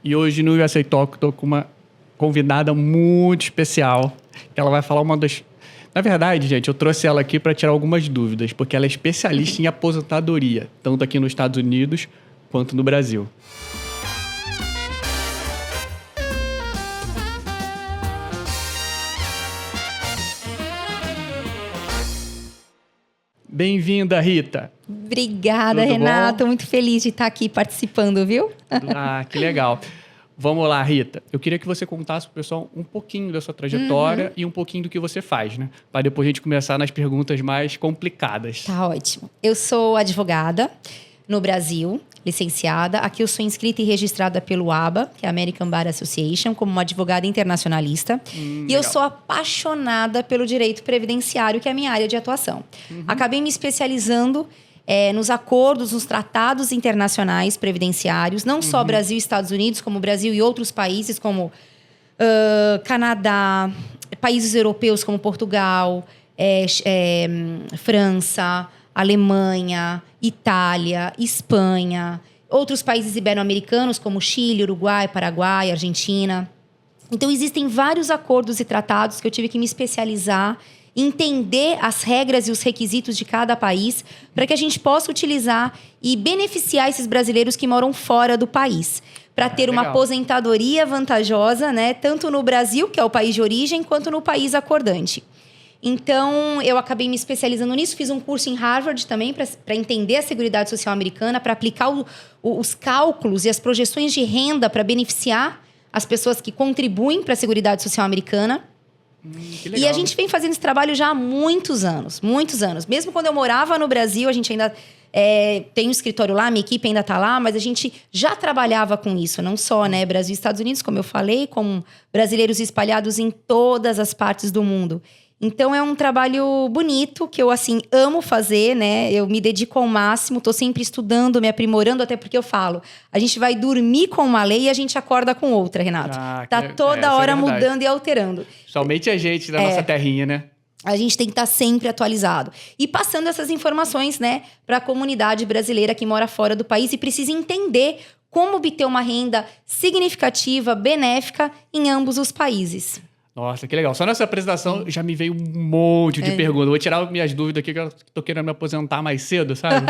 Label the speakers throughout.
Speaker 1: E hoje no USA Talk estou com uma convidada muito especial, que ela vai falar uma das... Na verdade, gente, eu trouxe ela aqui para tirar algumas dúvidas, porque ela é especialista em aposentadoria, tanto aqui nos Estados Unidos quanto no Brasil. Bem-vinda, Rita.
Speaker 2: Obrigada,
Speaker 1: Tudo
Speaker 2: Renato.
Speaker 1: bom?
Speaker 2: Estou muito feliz de estar aqui participando, viu?
Speaker 1: Ah, que legal. Vamos lá, Rita. Eu queria que você contasse para o pessoal um pouquinho da sua trajetória e um pouquinho do que você faz, né? Para depois a gente começar nas perguntas mais complicadas.
Speaker 2: Tá ótimo. Eu sou advogada no Brasil, licenciada. Aqui eu sou inscrita e registrada pelo ABA, que é a American Bar Association, como uma advogada internacionalista. E
Speaker 1: legal.
Speaker 2: eu sou apaixonada pelo direito previdenciário, que é a minha área de atuação. Acabei me especializando nos acordos, nos tratados internacionais previdenciários, não só Brasil e Estados Unidos, como Brasil e outros países, como Canadá, países europeus como Portugal, França, Alemanha, Itália, Espanha, outros países ibero-americanos como Chile, Uruguai, Paraguai, Argentina. Então, existem vários acordos e tratados que eu tive que me especializar, entender as regras e os requisitos de cada país para que a gente possa utilizar e beneficiar esses brasileiros que moram fora do país, para ter uma
Speaker 1: legal.
Speaker 2: aposentadoria vantajosa, né, tanto no Brasil, que é o país de origem, quanto no país acordante. Então, eu acabei me especializando nisso. Fiz um curso em Harvard também para entender a Seguridade Social americana, para aplicar os cálculos e as projeções de renda para beneficiar as pessoas que contribuem para a Seguridade Social americana.
Speaker 1: Que legal.
Speaker 2: E a gente vem fazendo esse trabalho já há muitos anos, muitos anos. Mesmo quando eu morava no Brasil, a gente ainda tem um escritório lá, minha equipe ainda está lá, mas a gente já trabalhava com isso, não só, né, Brasil e Estados Unidos, como eu falei, como brasileiros espalhados em todas as partes do mundo. Então, é um trabalho bonito, que eu, assim, amo fazer, né? Eu me dedico ao máximo, tô sempre estudando, me aprimorando, até porque eu falo, a gente vai dormir com uma lei e a gente acorda com outra, Renato. Tá toda hora mudando e alterando.
Speaker 1: Somente a gente da nossa terrinha, né?
Speaker 2: A gente tem que estar sempre atualizado. E passando essas informações, né, para a comunidade brasileira que mora fora do país e precisa entender como obter uma renda significativa, benéfica em ambos os países.
Speaker 1: Nossa, que legal. Só nessa apresentação já me veio um monte de perguntas. Vou tirar minhas dúvidas aqui, que eu tô querendo me aposentar mais cedo, sabe?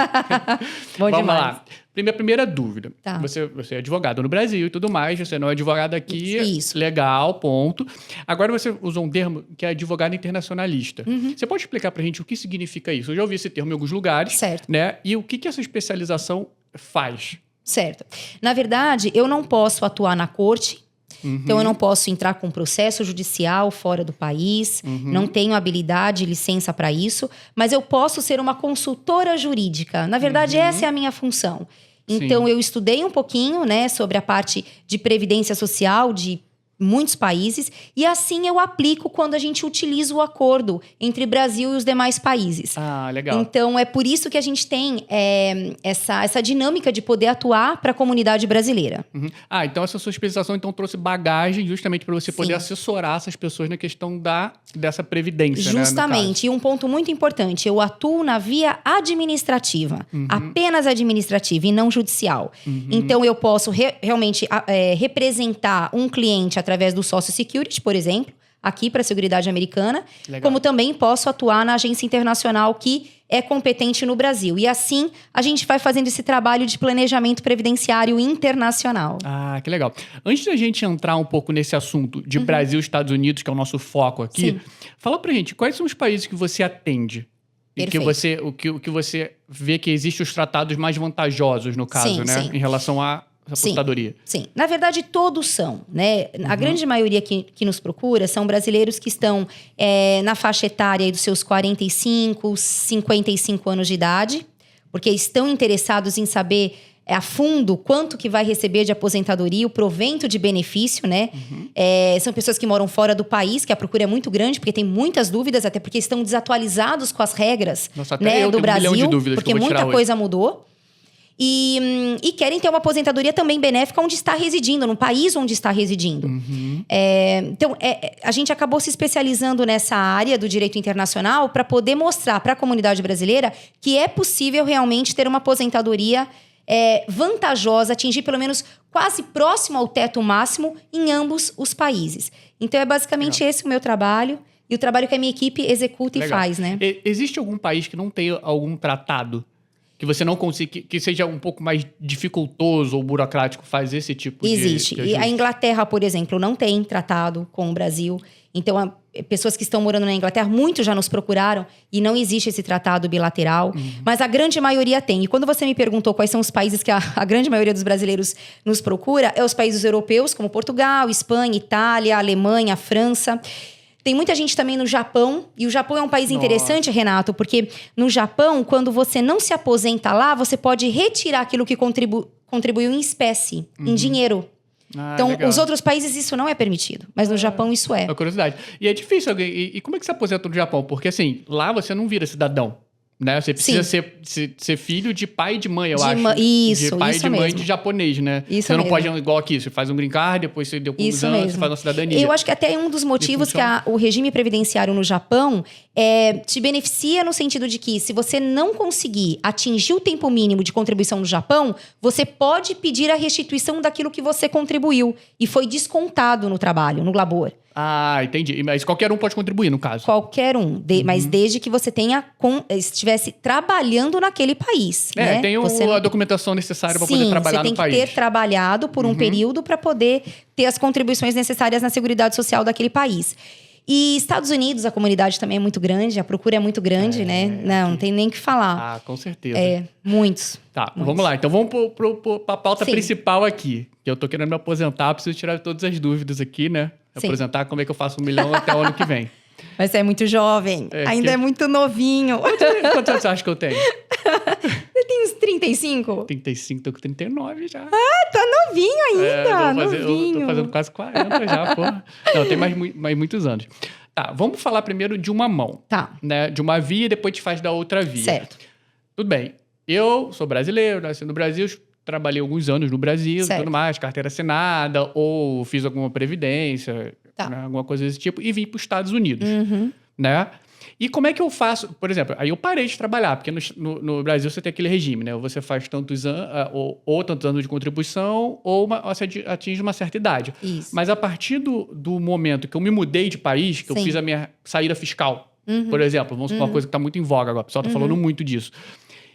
Speaker 2: Bom
Speaker 1: Vamos
Speaker 2: demais.
Speaker 1: lá. Primeira dúvida.
Speaker 2: Tá.
Speaker 1: Você é advogado no Brasil e tudo mais, você não é advogado aqui.
Speaker 2: Isso.
Speaker 1: Legal, ponto. Agora você usou um termo que é advogado internacionalista. Você pode explicar pra gente o que significa isso? Eu já ouvi esse termo em alguns lugares.
Speaker 2: Certo.
Speaker 1: Né? E o que essa especialização faz?
Speaker 2: Certo. Na verdade, eu não posso atuar na corte. Então, eu não posso entrar com processo judicial fora do país, não tenho habilidade e licença para isso, mas eu posso ser uma consultora jurídica. Na verdade, essa é a minha função. Então, eu estudei um pouquinho, né, sobre a parte de previdência social de muitos países, e assim eu aplico quando a gente utiliza o acordo entre Brasil e os demais países.
Speaker 1: Ah, legal.
Speaker 2: Então, é por isso que a gente tem essa dinâmica de poder atuar para a comunidade brasileira.
Speaker 1: Ah, então essa sua especialização então trouxe bagagem justamente para você poder
Speaker 2: Sim.
Speaker 1: assessorar essas pessoas na questão dessa previdência, né,
Speaker 2: Justamente. E um ponto muito importante, eu atuo na via administrativa, apenas administrativa e não judicial. Então, eu posso realmente representar um cliente através do Social Security, por exemplo, aqui para a Seguridade Americana,
Speaker 1: Legal.
Speaker 2: como também posso atuar na agência internacional que é competente no Brasil. E assim, a gente vai fazendo esse trabalho de planejamento previdenciário internacional.
Speaker 1: Ah, que legal. Antes da gente entrar um pouco nesse assunto de Brasil e Estados Unidos, que é o nosso foco aqui,
Speaker 2: Sim.
Speaker 1: fala pra gente, quais são os países que você atende? E
Speaker 2: Perfeito.
Speaker 1: o que você vê que existem os tratados mais vantajosos, no caso,
Speaker 2: Sim,
Speaker 1: né?
Speaker 2: sim.
Speaker 1: Em relação à aposentadoria.
Speaker 2: Sim. Na verdade, todos são, né? A grande maioria que nos procura são brasileiros que estão na faixa etária aí dos seus 45, 55 anos de idade, porque estão interessados em saber a fundo quanto que vai receber de aposentadoria, o provento de benefício, né? São pessoas que moram fora do país, que a procura é muito grande, porque tem muitas dúvidas, até porque estão desatualizados com as regras,
Speaker 1: Nossa, até
Speaker 2: né,
Speaker 1: eu
Speaker 2: do
Speaker 1: tenho
Speaker 2: Brasil,
Speaker 1: um milhão de dúvidas que
Speaker 2: porque
Speaker 1: eu vou tirar
Speaker 2: muita
Speaker 1: hoje.
Speaker 2: coisa mudou. E querem ter uma aposentadoria também benéfica onde está residindo, no país onde está residindo. Então, a gente acabou se especializando nessa área do direito internacional para poder mostrar para a comunidade brasileira que é possível realmente ter uma aposentadoria vantajosa, atingir pelo menos quase próximo ao teto máximo em ambos os países. Então, é basicamente esse o meu trabalho e o trabalho que a minha equipe executa e faz, né?
Speaker 1: Existe algum país que não tenha algum tratado que você não consiga, que seja um pouco mais dificultoso ou burocrático fazer esse tipo de...
Speaker 2: Existe. E a Inglaterra, por exemplo, não tem tratado com o Brasil. Então, pessoas que estão morando na Inglaterra, muitos já nos procuraram e não existe esse tratado bilateral. Mas a grande maioria tem. E quando você me perguntou quais são os países que a grande maioria dos brasileiros nos procura, é os países europeus, como Portugal, Espanha, Itália, Alemanha, França. Tem muita gente também no Japão, e o Japão é um país interessante, Renato, porque no Japão, quando você não se aposenta lá, você pode retirar aquilo que contribuiu em espécie, em dinheiro. Então,
Speaker 1: legal.
Speaker 2: os outros países isso não é permitido, mas no Japão isso é.
Speaker 1: É curiosidade. E é difícil alguém... E como é que se aposenta no Japão? Porque assim, lá você não vira cidadão. Né? Você precisa ser filho de pai e de mãe, eu acho.
Speaker 2: Isso,
Speaker 1: de pai
Speaker 2: isso
Speaker 1: e de mãe
Speaker 2: mesmo.
Speaker 1: de japonês, né?
Speaker 2: Isso
Speaker 1: você não
Speaker 2: mesmo.
Speaker 1: pode igual aqui, você faz um green card, depois você deu com
Speaker 2: Isso
Speaker 1: anos,
Speaker 2: mesmo.
Speaker 1: você faz uma cidadania.
Speaker 2: Eu acho que até um dos motivos que o regime previdenciário no Japão te beneficia no sentido de que se você não conseguir atingir o tempo mínimo de contribuição no Japão, você pode pedir a restituição daquilo que você contribuiu e foi descontado no trabalho, no labor.
Speaker 1: Ah, entendi. Mas qualquer um pode contribuir, no caso.
Speaker 2: Qualquer um, mas desde que você estivesse trabalhando naquele país. Né?
Speaker 1: Tem a documentação necessária para poder trabalhar no país.
Speaker 2: Você tem que ter trabalhado por um período para poder ter as contribuições necessárias na Seguridade Social daquele país. E Estados Unidos, a comunidade também é muito grande, a procura é muito grande, né? Não tem nem o que falar.
Speaker 1: Ah, com certeza.
Speaker 2: Muitos.
Speaker 1: Tá,
Speaker 2: muitos.
Speaker 1: Vamos lá. Então vamos para a pauta principal aqui. Que eu tô querendo me aposentar, preciso tirar todas as dúvidas aqui, né? Aposentar, como é que eu faço 1 milhão até o ano que vem.
Speaker 2: Mas você é muito jovem, ainda é muito novinho.
Speaker 1: Quantos anos você acha que eu tenho?
Speaker 2: Você tem uns 35?
Speaker 1: 35, tô com 39 já.
Speaker 2: Ah, tá novinho ainda, novinho.
Speaker 1: Eu tô fazendo quase 40 já, pô. Não, tem mais muitos anos. Tá, vamos falar primeiro de uma mão.
Speaker 2: Tá.
Speaker 1: Né? De uma via e depois te faz da outra via.
Speaker 2: Certo.
Speaker 1: Tudo bem. Eu sou brasileiro, nasci no Brasil, trabalhei alguns anos no Brasil, tudo mais, carteira assinada, ou fiz alguma previdência, né, alguma coisa desse tipo, e vim para os Estados Unidos, né? E como é que eu faço? Por exemplo, aí eu parei de trabalhar, porque no Brasil você tem aquele regime, né? Ou você faz tantos anos, ou tantos anos de contribuição, ou você atinge uma certa idade.
Speaker 2: Isso.
Speaker 1: Mas a partir do momento que eu me mudei de país, que eu fiz a minha saída fiscal, por exemplo, vamos supor uma coisa que está muito em voga agora, o pessoal está falando muito disso.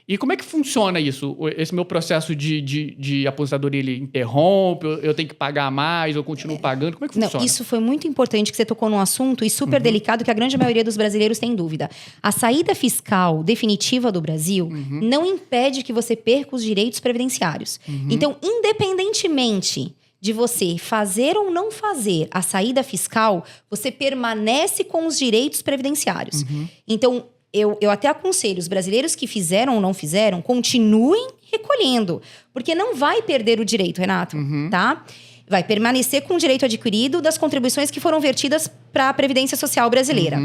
Speaker 1: E como é que funciona isso? Esse meu processo de aposentadoria, ele interrompe? Eu tenho que pagar mais? Eu continuo pagando? Como é que funciona?
Speaker 2: Não, isso foi muito importante que você tocou num assunto e super delicado que a grande maioria dos brasileiros tem dúvida. A saída fiscal definitiva do Brasil não impede que você perca os direitos previdenciários. Então, independentemente de você fazer ou não fazer a saída fiscal, você permanece com os direitos previdenciários. Então, eu até aconselho os brasileiros que fizeram ou não fizeram, continuem recolhendo. Porque não vai perder o direito, Renato, tá? Vai permanecer com o direito adquirido das contribuições que foram vertidas para a Previdência Social brasileira.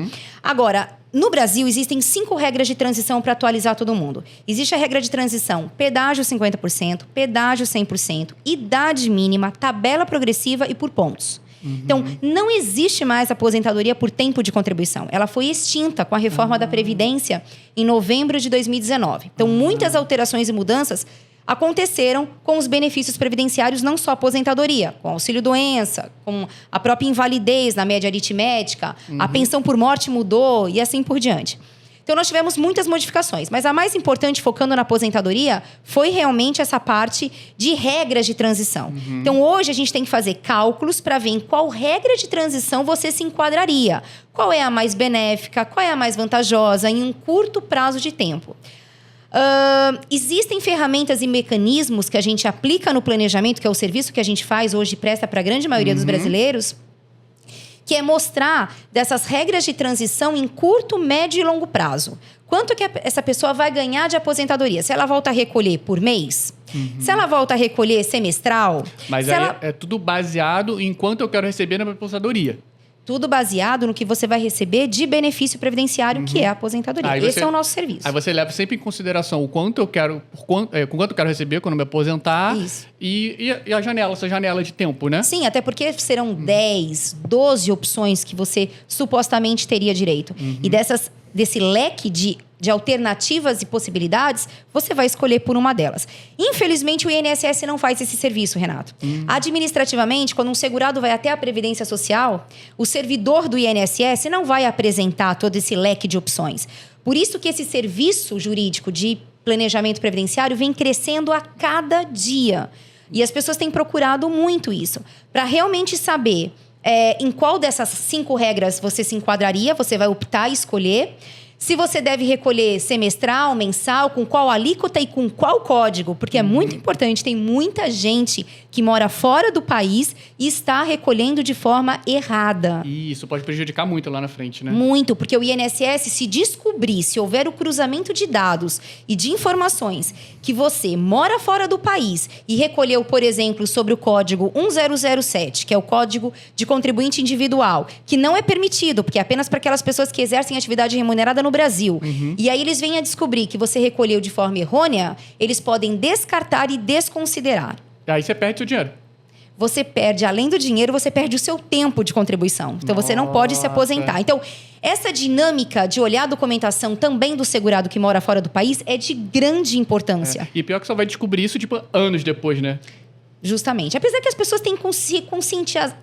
Speaker 2: Agora, no Brasil, existem 5 regras de transição para atualizar todo mundo. Existe a regra de transição, pedágio 50%, pedágio 100%, idade mínima, tabela progressiva e por pontos. Então, não existe mais aposentadoria por tempo de contribuição. Ela foi extinta com a reforma da Previdência em novembro de 2019. Então, muitas alterações e mudanças aconteceram com os benefícios previdenciários, não só aposentadoria, com auxílio-doença, com a própria invalidez na média aritmética, a pensão por morte mudou e assim por diante. Então, nós tivemos muitas modificações, mas a mais importante, focando na aposentadoria, foi realmente essa parte de regras de transição. Então, hoje a gente tem que fazer cálculos para ver em qual regra de transição você se enquadraria. Qual é a mais benéfica, qual é a mais vantajosa em um curto prazo de tempo. Existem ferramentas e mecanismos que a gente aplica no planejamento, que é o serviço que a gente faz hoje, presta para a grande maioria dos brasileiros, que é mostrar dessas regras de transição em curto, médio e longo prazo. Quanto que essa pessoa vai ganhar de aposentadoria? Se ela volta a recolher por mês? Se ela volta a recolher semestral?
Speaker 1: Mas aí é tudo baseado em quanto eu quero receber na minha aposentadoria.
Speaker 2: Tudo baseado no que você vai receber de benefício previdenciário, que é a aposentadoria. Esse é o nosso serviço.
Speaker 1: Aí você leva sempre em consideração o quanto eu quero, com quanto eu quero receber quando me aposentar.
Speaker 2: Isso.
Speaker 1: E a janela, essa janela de tempo, né?
Speaker 2: Sim, até porque serão 10, 12 opções que você supostamente teria direito. E dessas desse leque de alternativas e possibilidades, você vai escolher por uma delas. Infelizmente, o INSS não faz esse serviço, Renato. Administrativamente, quando um segurado vai até a Previdência Social, o servidor do INSS não vai apresentar todo esse leque de opções. Por isso que esse serviço jurídico de planejamento previdenciário vem crescendo a cada dia. E as pessoas têm procurado muito isso, para realmente saber em qual dessas 5 regras você se enquadraria, você vai optar e escolher. Se você deve recolher semestral, mensal, com qual alíquota e com qual código. Porque é muito importante, tem muita gente que mora fora do país e está recolhendo de forma errada.
Speaker 1: E isso pode prejudicar muito lá na frente, né?
Speaker 2: Muito, porque o INSS, se descobrir, se houver o cruzamento de dados e de informações que você mora fora do país e recolheu, por exemplo, sobre o código 1007, que é o código de contribuinte individual, que não é permitido, porque é apenas para aquelas pessoas que exercem atividade remunerada no Brasil. E aí eles vêm a descobrir que você recolheu de forma errônea, eles podem descartar e desconsiderar.
Speaker 1: Aí você perde o dinheiro.
Speaker 2: Você perde, além do dinheiro, você perde o seu tempo de contribuição. Então, você não pode se aposentar. Então, essa dinâmica de olhar a documentação também do segurado que mora fora do país é de grande importância.
Speaker 1: E pior que só vai descobrir isso, tipo, anos depois, né?
Speaker 2: Justamente. Apesar que as pessoas têm
Speaker 1: Conscientizado.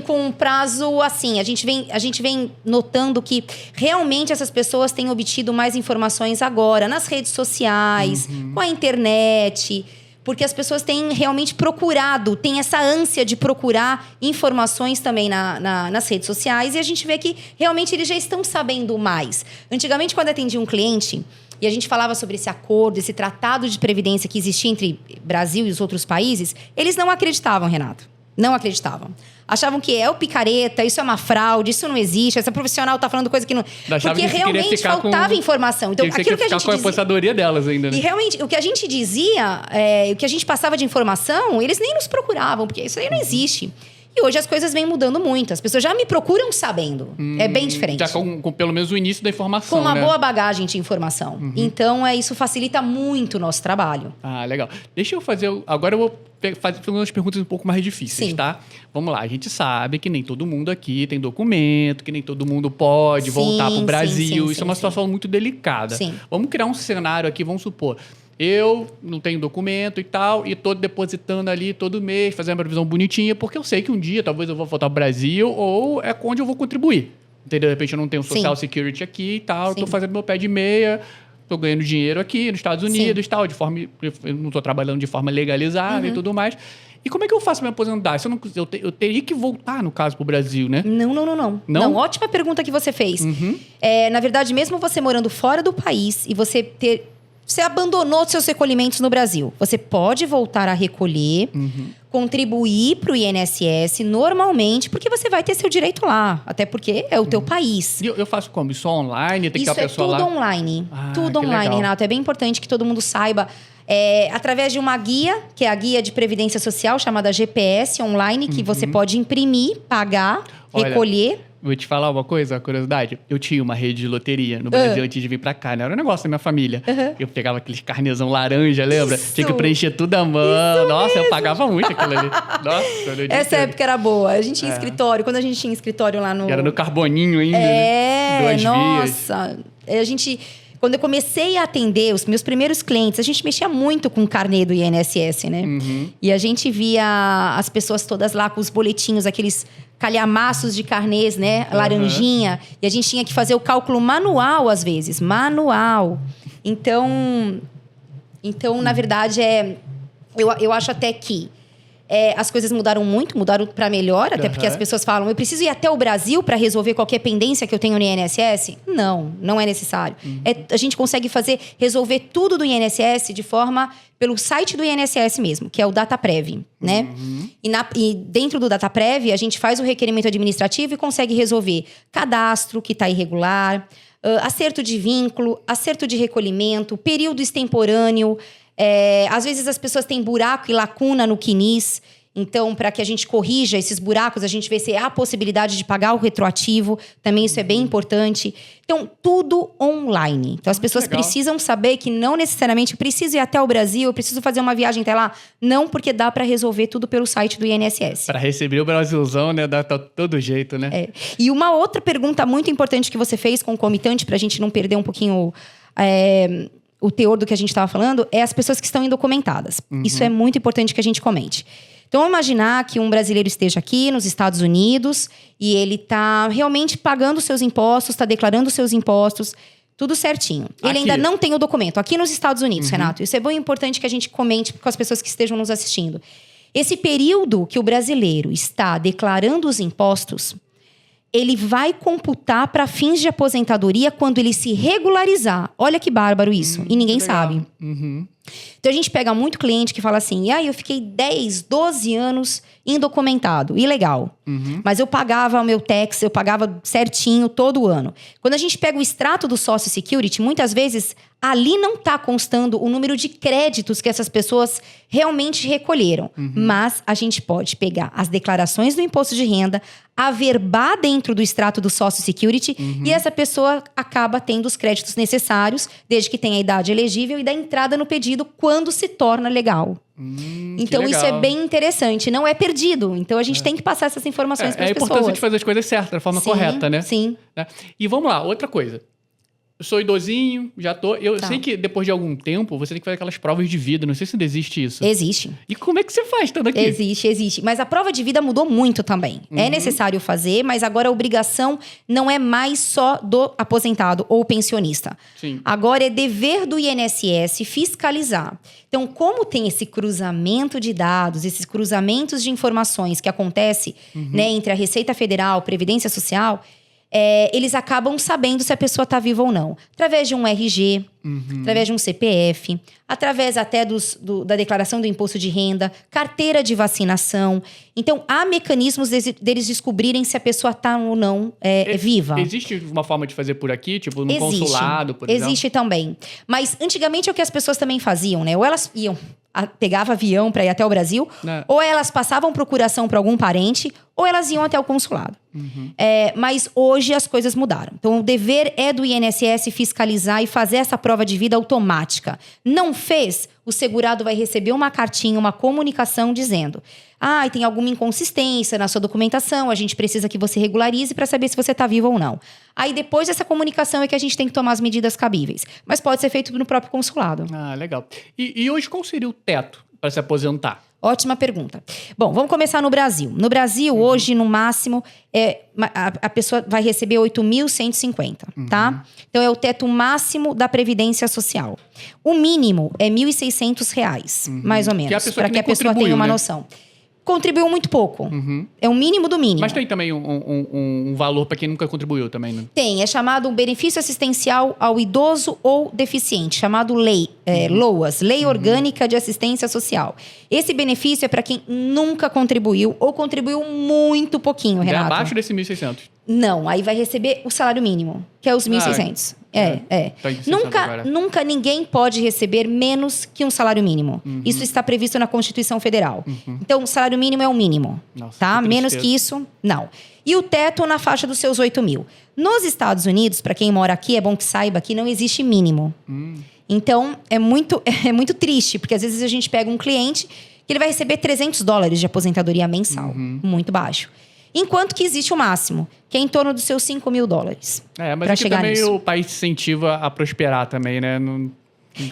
Speaker 2: com um prazo assim. A gente vem notando que realmente essas pessoas têm obtido mais informações agora nas redes sociais, com a internet, porque as pessoas têm realmente procurado, têm essa ânsia de procurar informações também nas redes sociais, e a gente vê que realmente eles já estão sabendo mais. Antigamente, quando atendia um cliente e a gente falava sobre esse acordo, esse tratado de previdência que existia entre Brasil e os outros países, eles não acreditavam, Renato. Não acreditavam. Achavam que é o picareta, isso é uma fraude, isso não existe, essa profissional tá falando coisa que não... Porque realmente faltava informação. Então, aquilo que a gente
Speaker 1: com a aposentadoria delas ainda, né?
Speaker 2: E realmente, o que a gente dizia, o que a gente passava de informação, eles nem nos procuravam, porque isso aí não existe. E hoje as coisas vêm mudando muito. As pessoas já me procuram sabendo. É bem diferente.
Speaker 1: Já com pelo menos o início da informação,
Speaker 2: com uma boa bagagem de informação. Então, isso facilita muito o nosso trabalho.
Speaker 1: Ah, legal. Deixa eu fazer... Agora eu vou fazer umas perguntas um pouco mais difíceis, tá? Vamos lá. A gente sabe que nem todo mundo aqui tem documento, que nem todo mundo pode voltar para o Brasil. Isso é uma situação muito delicada.
Speaker 2: Sim.
Speaker 1: Vamos criar um cenário aqui, vamos supor... Eu não tenho documento e tal, e tô depositando ali todo mês, fazendo uma previsão bonitinha, porque eu sei que um dia talvez eu vou voltar ao Brasil ou é onde eu vou contribuir. Entendeu? De repente eu não tenho Social Security aqui e tal, eu tô fazendo meu pé de meia, tô ganhando dinheiro aqui nos Estados Unidos e tal, eu não tô trabalhando de forma legalizada e tudo mais. E como é que eu faço para me aposentar? Eu teria que voltar, no caso, pro Brasil, né?
Speaker 2: Não, ótima pergunta que você fez. Na verdade, mesmo você morando fora do país e você abandonou seus recolhimentos no Brasil. Você pode voltar a recolher, contribuir para o INSS normalmente, porque você vai ter seu direito lá. Até porque é o teu país.
Speaker 1: E eu faço como? Isso online? Tem que ter a pessoa lá?
Speaker 2: Isso é tudo online. Tudo online,
Speaker 1: legal.
Speaker 2: Renato. É bem importante que todo mundo saiba. Através de uma guia, que é a Guia de Previdência Social, chamada GPS online, que você pode imprimir, pagar, recolher.
Speaker 1: Vou te falar uma coisa, uma curiosidade. Eu tinha uma rede de loteria no Brasil antes de vir pra cá, né? Era um negócio da minha família. Eu pegava aqueles carnezão laranja, lembra?
Speaker 2: Isso.
Speaker 1: Tinha que preencher tudo à mão. Nossa, eu pagava muito aquilo ali. Nossa,
Speaker 2: essa época era boa. A gente tinha escritório. Quando a gente tinha escritório lá no...
Speaker 1: Era no carboninho ainda, né? 2 vias.
Speaker 2: Nossa. Quando eu comecei a atender os meus primeiros clientes, a gente mexia muito com o carnê do INSS, né? E a gente via as pessoas todas lá com os boletinhos, aqueles calhamaços de carnês, né? Laranjinha. E a gente tinha que fazer o cálculo manual, às vezes. Manual. Então na verdade, eu acho até que as coisas mudaram muito, mudaram para melhor, até porque as pessoas falam, eu preciso ir até o Brasil para resolver qualquer pendência que eu tenho no INSS? Não é necessário. A gente consegue resolver tudo do INSS pelo site do INSS mesmo, que é o DataPrev, né? E dentro do DataPrev, a gente faz o requerimento administrativo e consegue resolver cadastro que está irregular, acerto de vínculo, acerto de recolhimento, período extemporâneo. Às vezes as pessoas têm buraco e lacuna no CNIS. Então, para que a gente corrija esses buracos, a gente vê se há a possibilidade de pagar o retroativo. Também isso é bem importante. Então, tudo online. Então, as pessoas precisam saber que não necessariamente eu preciso ir até o Brasil, eu preciso fazer uma viagem até lá. Não, porque dá para resolver tudo pelo site do INSS.
Speaker 1: Para receber o Brasilzão, né? Dá todo jeito, né?
Speaker 2: E uma outra pergunta muito importante que você fez, concomitante, para a gente não perder um pouquinho o teor do que a gente estava falando, é as pessoas que estão indocumentadas. Isso é muito importante que a gente comente. Então, vamos imaginar que um brasileiro esteja aqui nos Estados Unidos e ele está realmente pagando seus impostos, está declarando seus impostos, tudo certinho. Ele ainda não tem o documento. Aqui nos Estados Unidos, Renato. Isso é bem importante que a gente comente com as pessoas que estejam nos assistindo. Esse período que o brasileiro está declarando os impostos, ele vai computar para fins de aposentadoria quando ele se regularizar. Olha que bárbaro isso. E ninguém sabe. Então, a gente pega muito cliente que fala assim, eu fiquei 10, 12 anos indocumentado. Ilegal. Mas eu pagava o meu tax, eu pagava certinho todo ano. Quando a gente pega o extrato do Social Security, muitas vezes ali não está constando o número de créditos que essas pessoas realmente recolheram. Mas a gente pode pegar as declarações do imposto de renda, averbar dentro do extrato do Social Security e essa pessoa acaba tendo os créditos necessários, desde que tenha a idade elegível e da entrada no pedido quando se torna legal. Então, isso é bem interessante. Não é perdido. Então, a gente tem que passar essas informações para as pessoas. É a importância
Speaker 1: de fazer as coisas certas, da forma correta, né?
Speaker 2: Sim.
Speaker 1: E vamos lá, outra coisa. Eu sou idosinho, já tô... Eu sei que depois de algum tempo, você tem que fazer aquelas provas de vida. Não sei se ainda existe isso.
Speaker 2: Existe.
Speaker 1: E como é que você faz estando aqui?
Speaker 2: Existe. Mas a prova de vida mudou muito também. É necessário fazer, mas agora a obrigação não é mais só do aposentado ou pensionista.
Speaker 1: Sim.
Speaker 2: Agora é dever do INSS fiscalizar. Então, como tem esse cruzamento de dados, esses cruzamentos de informações que acontece entre a Receita Federal, Previdência Social... eles acabam sabendo se a pessoa está viva ou não. Através de um RG, através de um CPF, através até da declaração do imposto de renda, carteira de vacinação. Então, há mecanismos deles descobrirem se a pessoa está ou não viva.
Speaker 1: Existe uma forma de fazer por aqui? Tipo, no consulado, por exemplo?
Speaker 2: Existe também. Mas, antigamente, é o que as pessoas também faziam, né? Ou elas pegava avião para ir até o Brasil, ou elas passavam procuração para algum parente, ou elas iam até o consulado. Mas hoje as coisas mudaram. Então, o dever é do INSS fiscalizar e fazer essa prova de vida automática. Não fez, o segurado vai receber uma cartinha, uma comunicação dizendo: tem alguma inconsistência na sua documentação, a gente precisa que você regularize para saber se você está vivo ou não. Aí, depois dessa comunicação é que a gente tem que tomar as medidas cabíveis. Mas pode ser feito no próprio consulado.
Speaker 1: Legal. E hoje, qual seria o teto para se aposentar?
Speaker 2: Ótima pergunta. Bom, vamos começar no Brasil. No Brasil, hoje, no máximo, a pessoa vai receber 8.150, tá? Então, é o teto máximo da Previdência Social. O mínimo é R$ 1.600, mais ou menos, para que a pessoa tenha uma noção. Contribuiu muito pouco. É o mínimo do mínimo.
Speaker 1: Mas tem também um valor para quem nunca contribuiu também, né?
Speaker 2: Tem. É chamado um benefício assistencial ao idoso ou deficiente, chamado LOAS, Lei Orgânica de Assistência Social. Esse benefício é para quem nunca contribuiu ou contribuiu muito pouquinho, Renato.
Speaker 1: É abaixo desse 1.600?
Speaker 2: Não. Aí vai receber o salário mínimo, que é os 1.600. Nunca ninguém pode receber menos que um salário mínimo. Isso está previsto na Constituição Federal. Então, o salário mínimo é o mínimo.
Speaker 1: Nossa,
Speaker 2: tá? Menos que isso, não. E o teto na faixa dos seus 8 mil. Nos Estados Unidos, para quem mora aqui, é bom que saiba que não existe mínimo. Então, é muito triste, porque às vezes a gente pega um cliente que ele vai receber $300 de aposentadoria mensal. Muito baixo. Enquanto que existe o máximo, que é em torno dos seus $5.000.
Speaker 1: Mas aqui também o país incentiva a prosperar também, né?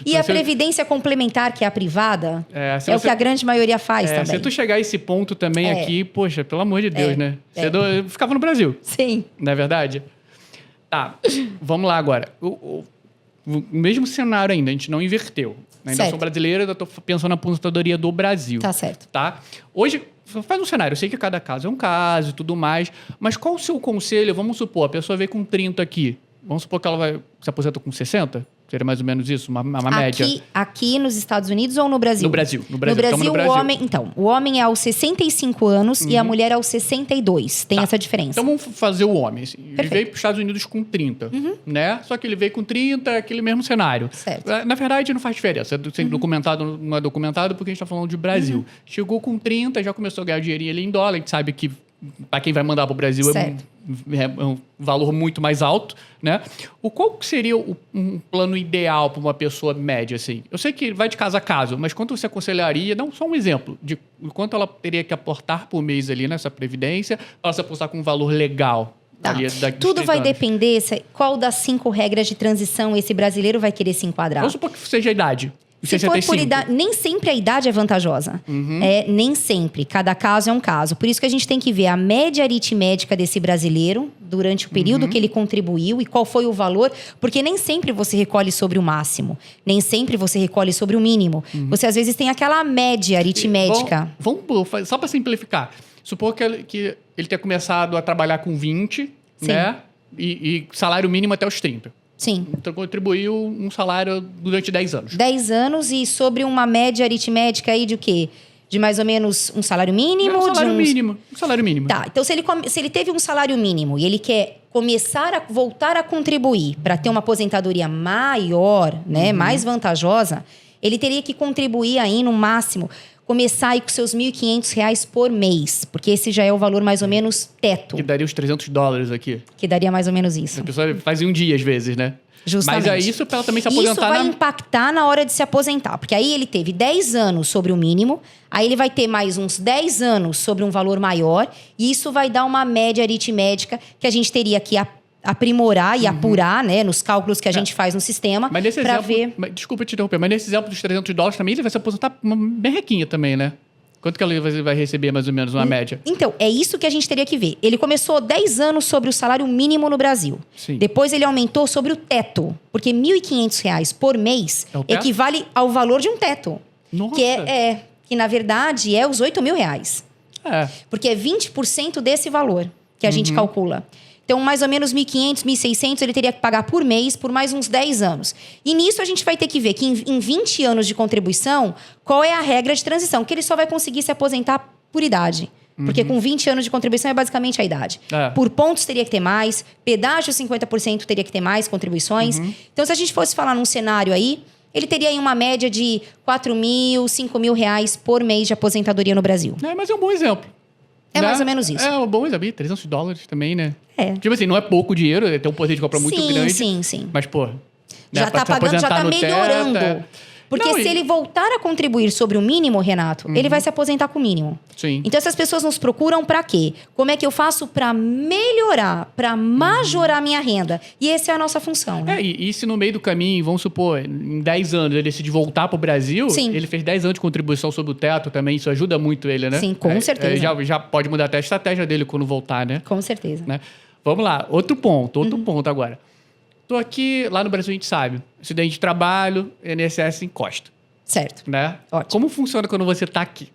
Speaker 2: E a previdência complementar, que é a privada, o que a grande maioria faz também.
Speaker 1: Se tu chegar a esse ponto também aqui, poxa, pelo amor de Deus, né? Eu ficava no Brasil.
Speaker 2: Sim.
Speaker 1: Não é verdade? Tá, vamos lá agora. O mesmo cenário ainda, a gente não inverteu. Ainda sou brasileira, ainda tô pensando na aposentadoria do Brasil.
Speaker 2: Tá certo.
Speaker 1: Tá? Hoje, faz um cenário. Eu sei que cada caso é um caso e tudo mais, mas qual o seu conselho? Vamos supor, a pessoa veio com 30 aqui. Vamos supor que ela vai se aposenta com 60? Seria mais ou menos isso? Uma média?
Speaker 2: Aqui nos Estados Unidos ou no Brasil?
Speaker 1: No Brasil.
Speaker 2: No Brasil, o homem é aos 65 anos e a mulher é aos 62. Tem essa diferença.
Speaker 1: Então vamos fazer o homem. Assim. Ele veio para os Estados Unidos com 30, né? Só que ele veio com 30, aquele mesmo cenário.
Speaker 2: Certo.
Speaker 1: Na verdade, não faz diferença. Se documentado não é documentado, porque a gente está falando de Brasil. Chegou com 30, já começou a ganhar dinheirinho ali em dólar. A gente sabe que para quem vai mandar para o Brasil é um valor muito mais alto, né? Qual seria um plano ideal para uma pessoa média, assim? Eu sei que vai de caso a caso, mas quanto você aconselharia, dá só um exemplo de quanto ela teria que aportar por mês ali nessa previdência, para ela se apostar com um valor legal?
Speaker 2: Tá. Tudo vai depender qual das 5 regras de transição esse brasileiro vai querer se enquadrar.
Speaker 1: Vamos supor que seja a idade.
Speaker 2: Se for por idade, nem sempre a idade é vantajosa. Nem sempre. Cada caso é um caso. Por isso que a gente tem que ver a média aritmética desse brasileiro durante o período que ele contribuiu e qual foi o valor. Porque nem sempre você recolhe sobre o máximo. Nem sempre você recolhe sobre o mínimo. Você, às vezes, tem aquela média aritmética.
Speaker 1: Vamos só para simplificar. Supor que ele tenha começado a trabalhar com 20, né? E salário mínimo até os 30.
Speaker 2: Sim.
Speaker 1: Então, contribuiu um salário durante 10 anos.
Speaker 2: 10 anos e sobre uma média aritmética aí de o quê? De mais ou menos um salário mínimo?
Speaker 1: Um salário mínimo.
Speaker 2: Tá, então se ele teve um salário mínimo e ele quer começar a voltar a contribuir para ter uma aposentadoria maior, né, mais vantajosa, ele teria que contribuir aí no máximo, começar aí com seus R$ 1.500 por mês, porque esse já é o valor mais ou menos teto.
Speaker 1: Que daria os $300 aqui.
Speaker 2: Que daria mais ou menos isso.
Speaker 1: A pessoa faz em um dia, às vezes, né?
Speaker 2: Justamente.
Speaker 1: Mas é isso para ela também se aposentar.
Speaker 2: Isso vai impactar na hora de se aposentar. Porque aí ele teve 10 anos sobre o mínimo, aí ele vai ter mais uns 10 anos sobre um valor maior, e isso vai dar uma média aritmética que a gente teria que aprimorar e apurar, né, nos cálculos que a gente faz no sistema, para ver...
Speaker 1: Desculpa te interromper, mas nesse exemplo dos $300 também, ele vai se aposentar uma merrequinha também, né? Quanto que ele vai receber, mais ou menos, uma média? Então,
Speaker 2: é isso que a gente teria que ver. Ele começou 10 anos sobre o salário mínimo no Brasil.
Speaker 1: Sim.
Speaker 2: Depois ele aumentou sobre o teto. Porque R$ 1.500 por mês equivale ao valor de um teto.
Speaker 1: Nossa!
Speaker 2: Que na verdade, é os R$ 8.000. Porque é 20% desse valor que a gente calcula. Então, mais ou menos 1.500, 1.600 ele teria que pagar por mês por mais uns 10 anos. E nisso a gente vai ter que ver que em 20 anos de contribuição, qual é a regra de transição? Que ele só vai conseguir se aposentar por idade. Porque com 20 anos de contribuição é basicamente a idade. Por pontos teria que ter mais, pedágio 50% teria que ter mais contribuições. Então, se a gente fosse falar num cenário aí, ele teria aí uma média de R$ 4.000, R$ 5.000 por mês de aposentadoria no Brasil.
Speaker 1: Mas é um bom exemplo.
Speaker 2: É mais ou menos isso.
Speaker 1: É um bom exemplo. $300 também, né? Tipo assim, não é pouco dinheiro, tem um poder de compra muito grande.
Speaker 2: Sim.
Speaker 1: Mas, pô...
Speaker 2: Já tá pagando, já tá melhorando. Porque se ele voltar a contribuir sobre o mínimo, Renato, ele vai se aposentar com o mínimo.
Speaker 1: Sim.
Speaker 2: Então, essas pessoas nos procuram para quê? Como é que eu faço para melhorar, para majorar a minha renda? E essa é a nossa função, né?
Speaker 1: E se no meio do caminho, vamos supor, em 10 anos, ele decide voltar pro Brasil, ele fez 10 anos de contribuição sobre o teto também, isso ajuda muito ele, né?
Speaker 2: Sim, com certeza.
Speaker 1: Já pode mudar até a estratégia dele quando voltar, né?
Speaker 2: Com certeza.
Speaker 1: Né? Vamos lá, outro ponto agora. Tô aqui, lá no Brasil a gente sabe, acidente de trabalho, INSS encosta.
Speaker 2: Certo.
Speaker 1: Né?
Speaker 2: Ótimo.
Speaker 1: Como funciona quando você tá aqui?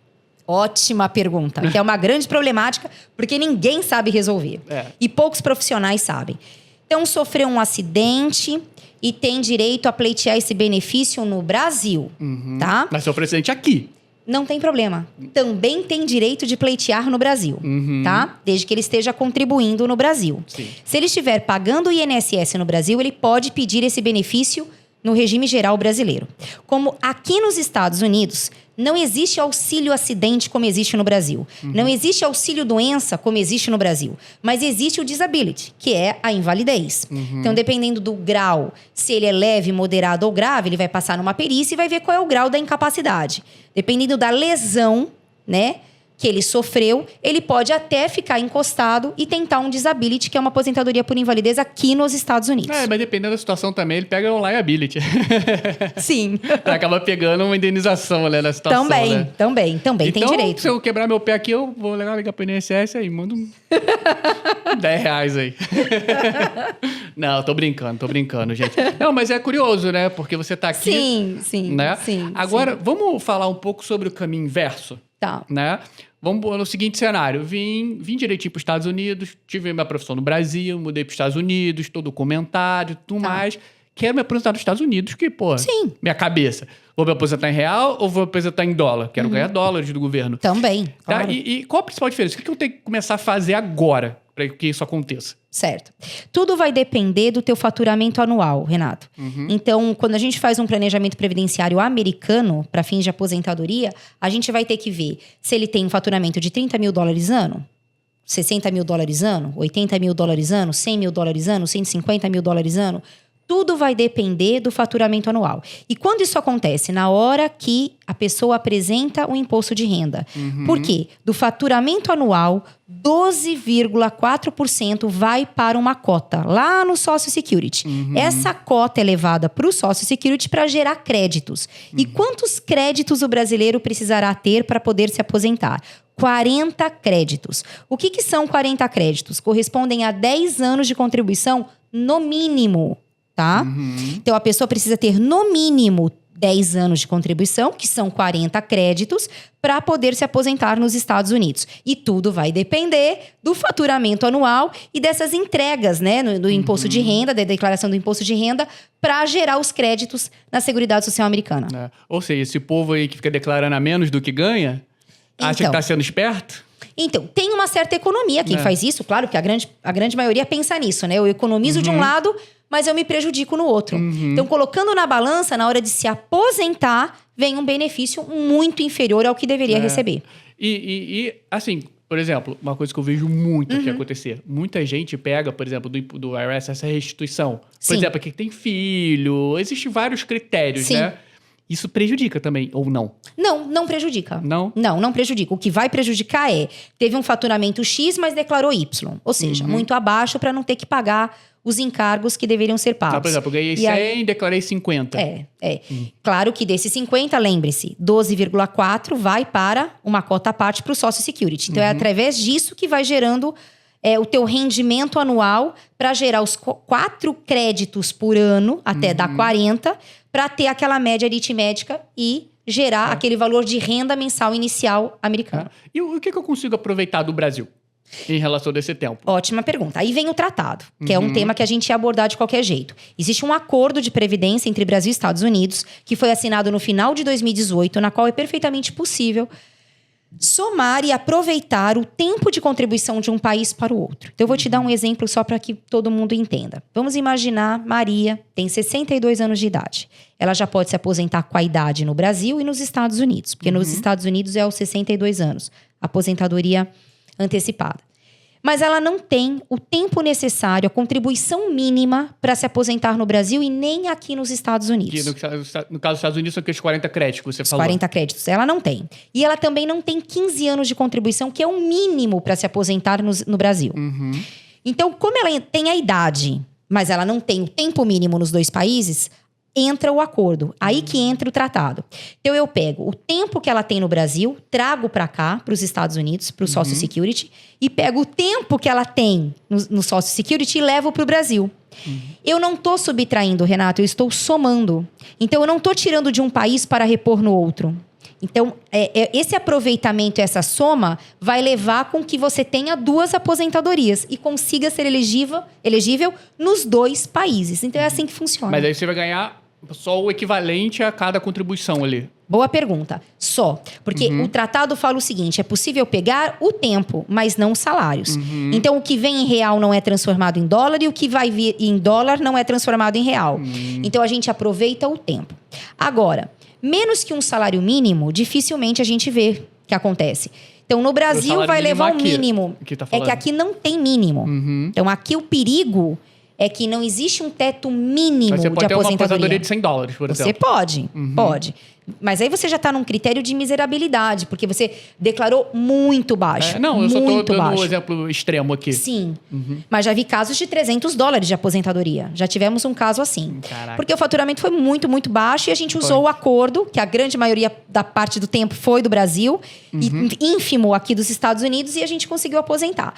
Speaker 2: Ótima pergunta, que é uma grande problemática, porque ninguém sabe resolver. E poucos profissionais sabem. Então, sofreu um acidente e tem direito a pleitear esse benefício no Brasil, tá?
Speaker 1: Mas sofreu acidente aqui.
Speaker 2: Não tem problema. Também tem direito de pleitear no Brasil, tá? Desde que ele esteja contribuindo no Brasil.
Speaker 1: Sim.
Speaker 2: Se ele estiver pagando o INSS no Brasil, ele pode pedir esse benefício no regime geral brasileiro. Como aqui nos Estados Unidos, não existe auxílio acidente como existe no Brasil. Não existe auxílio doença como existe no Brasil. Mas existe o disability, que é a invalidez. Então, dependendo do grau, se ele é leve, moderado ou grave, ele vai passar numa perícia e vai ver qual é o grau da incapacidade. Dependendo da lesão, né, que ele sofreu, ele pode até ficar encostado e tentar um disability, que é uma aposentadoria por invalidez aqui nos Estados Unidos.
Speaker 1: Mas dependendo da situação também, ele pega um liability.
Speaker 2: Sim.
Speaker 1: Acaba pegando uma indenização, né, na situação.
Speaker 2: Também então, tem direito.
Speaker 1: Se eu quebrar meu pé aqui, eu vou ligar pro INSS aí, manda R$10 aí. Não, tô brincando, gente. Não, mas é curioso, né? Porque você tá aqui...
Speaker 2: Sim.
Speaker 1: Né? Agora, vamos falar um pouco sobre o caminho inverso?
Speaker 2: Tá.
Speaker 1: Né? Vamos no seguinte cenário. Vim direitinho para os Estados Unidos, tive minha profissão no Brasil, mudei para os Estados Unidos, todo documentado e tudo mais. quero me aposentar nos Estados Unidos, que, pô,
Speaker 2: Sim.
Speaker 1: minha cabeça. Vou me aposentar em real ou vou me aposentar em dólar? Quero ganhar dólares do governo.
Speaker 2: Também,
Speaker 1: Tá?
Speaker 2: claro.
Speaker 1: E qual a principal diferença? O que eu tenho que começar a fazer agora para que isso aconteça?
Speaker 2: Certo. Tudo vai depender do teu faturamento anual, Renato. Então, quando a gente faz um planejamento previdenciário americano para fins de aposentadoria, a gente vai ter que ver se ele tem um faturamento de $30 mil ano, $60 mil ano, $80 mil ano, $100 mil ano, $150 mil ano. Tudo vai depender do faturamento anual. E quando isso acontece? Na hora que a pessoa apresenta o imposto de renda. Por quê? Do faturamento anual, 12,4% vai para uma cota, lá no Social Security. Essa cota é levada para o Social Security para gerar créditos. E quantos créditos o brasileiro precisará ter para poder se aposentar? 40 créditos. O que são 40 créditos? Correspondem a 10 anos de contribuição no mínimo. Tá? Então, a pessoa precisa ter, no mínimo, 10 anos de contribuição, que são 40 créditos, para poder se aposentar nos Estados Unidos. E tudo vai depender do faturamento anual e dessas entregas, né? Do imposto de renda, da declaração do imposto de renda, para gerar os créditos na Seguridade Social Americana.
Speaker 1: É. Ou seja, esse povo aí que fica declarando a menos do que ganha, acha que está sendo esperto?
Speaker 2: Então, tem uma certa economia quem faz isso. Claro que a grande maioria pensa nisso, né? Eu economizo de um lado, mas eu me prejudico no outro. Então, colocando na balança, na hora de se aposentar, vem um benefício muito inferior ao que deveria receber.
Speaker 1: E, assim, por exemplo, uma coisa que eu vejo muito aqui acontecer. Muita gente pega, por exemplo, do IRS essa restituição. Por exemplo, aqui tem filho, existem vários critérios, né? Isso prejudica também, ou não?
Speaker 2: Não prejudica.
Speaker 1: Não?
Speaker 2: Não prejudica. O que vai prejudicar teve um faturamento X, mas declarou Y. Ou seja, muito abaixo para não ter que pagar os encargos que deveriam ser pagos.
Speaker 1: Por exemplo, eu ganhei 100 e declarei 50.
Speaker 2: Claro que desses 50, lembre-se, 12,4 vai para uma cota à parte para o Social Security. Então, é através disso que vai gerando o teu rendimento anual para gerar os 4 créditos por ano, até dar 40, para ter aquela média aritmética e gerar aquele valor de renda mensal inicial americano.
Speaker 1: E o que eu consigo aproveitar do Brasil em relação a esse tempo?
Speaker 2: Ótima pergunta. Aí vem o tratado, que é um tema que a gente ia abordar de qualquer jeito. Existe um acordo de previdência entre Brasil e Estados Unidos, que foi assinado no final de 2018, na qual é perfeitamente possível somar e aproveitar o tempo de contribuição de um país para o outro. Então, eu vou te dar um exemplo só para que todo mundo entenda. Vamos imaginar, Maria tem 62 anos de idade. Ela já pode se aposentar com a idade no Brasil e nos Estados Unidos, porque nos Estados Unidos é aos 62 anos, aposentadoria antecipada. Mas ela não tem o tempo necessário, a contribuição mínima para se aposentar no Brasil e nem aqui nos Estados Unidos.
Speaker 1: Que no caso dos Estados Unidos são aqueles 40 créditos que você falou.
Speaker 2: 40 créditos. Ela não tem. E ela também não tem 15 anos de contribuição, que é o mínimo para se aposentar no Brasil. Então, como ela tem a idade, mas ela não tem o tempo mínimo nos dois países, entra o acordo. Aí que entra o tratado. Então, eu pego o tempo que ela tem no Brasil, trago para cá, para os Estados Unidos, para o Social Security, e pego o tempo que ela tem no Social Security e levo para o Brasil. Eu não estou subtraindo, Renato, eu estou somando. Então, eu não estou tirando de um país para repor no outro. Então, esse aproveitamento, essa soma, vai levar com que você tenha 2 aposentadorias e consiga ser elegível nos 2 países. Então, é assim que funciona.
Speaker 1: Mas aí você vai ganhar só o equivalente a cada contribuição ali.
Speaker 2: Boa pergunta. Só. Porque o tratado fala o seguinte, é possível pegar o tempo, mas não os salários. Então, o que vem em real não é transformado em dólar e o que vai vir em dólar não é transformado em real. Então, a gente aproveita o tempo. Agora, menos que um salário mínimo, dificilmente a gente vê que acontece. Então, no Brasil, vai levar o mínimo. É que aqui não tem mínimo. Então, aqui o perigo é que não existe um teto mínimo de aposentadoria. Você pode ter uma aposentadoria
Speaker 1: de $100, por exemplo.
Speaker 2: Você pode, pode. Mas aí você já está num critério de miserabilidade, porque você declarou muito baixo.
Speaker 1: Eu só estou dando um exemplo extremo aqui.
Speaker 2: Sim, mas já vi casos de $300 de aposentadoria. Já tivemos um caso assim.
Speaker 1: Caraca.
Speaker 2: Porque o faturamento foi muito, muito baixo e a gente usou o acordo, que a grande maioria da parte do tempo foi do Brasil, e ínfimo aqui dos Estados Unidos, e a gente conseguiu aposentar.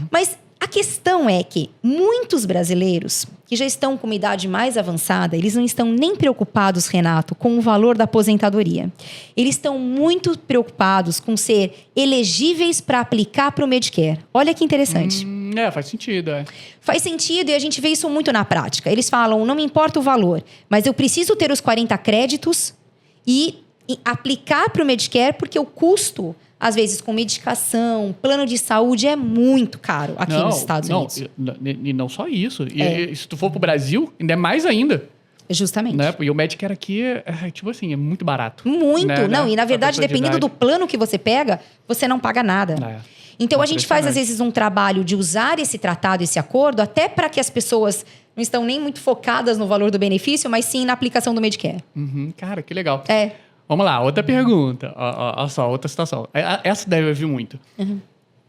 Speaker 2: Mas A questão é que muitos brasileiros que já estão com uma idade mais avançada, eles não estão nem preocupados, Renato, com o valor da aposentadoria. Eles estão muito preocupados com ser elegíveis para aplicar para o Medicare. Olha que interessante.
Speaker 1: Faz sentido,
Speaker 2: Faz sentido e a gente vê isso muito na prática. Eles falam, não me importa o valor, mas eu preciso ter os 40 créditos e aplicar para o Medicare porque o custo, às vezes, com medicação, plano de saúde, é muito caro aqui nos Estados Unidos.
Speaker 1: E não só isso. E se tu for pro Brasil, ainda é mais ainda.
Speaker 2: Justamente.
Speaker 1: Né? E o Medicare aqui tipo assim, é muito barato.
Speaker 2: Muito.
Speaker 1: Né?
Speaker 2: Não, e na verdade, dependendo do plano que você pega, você não paga nada. Então, a gente faz, às vezes, um trabalho de usar esse tratado, esse acordo, até para que as pessoas não estão nem muito focadas no valor do benefício, mas sim na aplicação do Medicare.
Speaker 1: Cara, que legal.
Speaker 2: Vamos
Speaker 1: lá, outra pergunta. Olha só, outra situação. Essa deve vir muito.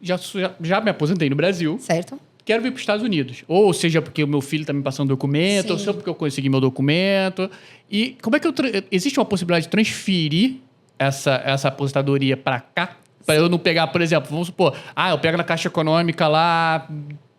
Speaker 1: Já me aposentei no Brasil.
Speaker 2: Certo.
Speaker 1: Quero vir para os Estados Unidos. Ou seja, porque o meu filho está me passando documento, ou seja, porque eu consegui meu documento. E como é que existe uma possibilidade de transferir essa aposentadoria para cá? Para eu não pegar, por exemplo, vamos supor, eu pego na Caixa Econômica lá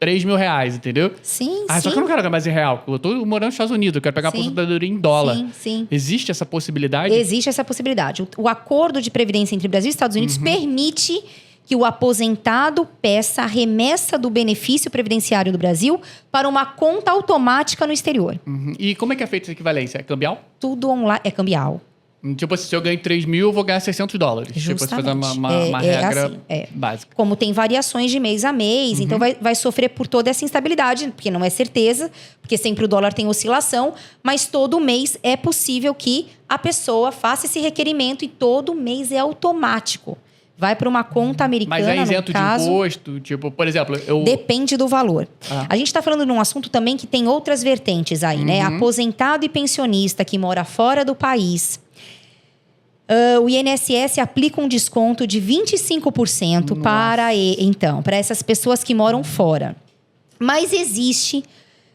Speaker 1: R$3.000, entendeu?
Speaker 2: Sim,
Speaker 1: Só que eu não quero mais em real. Eu tô morando nos Estados Unidos, eu quero pegar a aposentadoria em dólar.
Speaker 2: Sim.
Speaker 1: Existe essa possibilidade?
Speaker 2: Existe essa possibilidade. O acordo de previdência entre Brasil e Estados Unidos permite que o aposentado peça a remessa do benefício previdenciário do Brasil para uma conta automática no exterior.
Speaker 1: E como é que é feita essa equivalência? É cambial?
Speaker 2: Tudo online. É cambial.
Speaker 1: Tipo, se eu ganho 3 mil, eu vou ganhar $600.
Speaker 2: Justamente.
Speaker 1: Tipo, se fazer uma regra
Speaker 2: assim,
Speaker 1: básica.
Speaker 2: Como tem variações de mês a mês, então vai sofrer por toda essa instabilidade, porque não é certeza, porque sempre o dólar tem oscilação, mas todo mês é possível que a pessoa faça esse requerimento e todo mês é automático. Vai para uma conta americana,
Speaker 1: mas é isento
Speaker 2: no caso,
Speaker 1: de imposto? Tipo, por exemplo,
Speaker 2: Depende do valor. A gente está falando de um assunto também que tem outras vertentes aí, né? Aposentado e pensionista que mora fora do país. O INSS aplica um desconto de 25% para essas pessoas que moram fora. Mas existe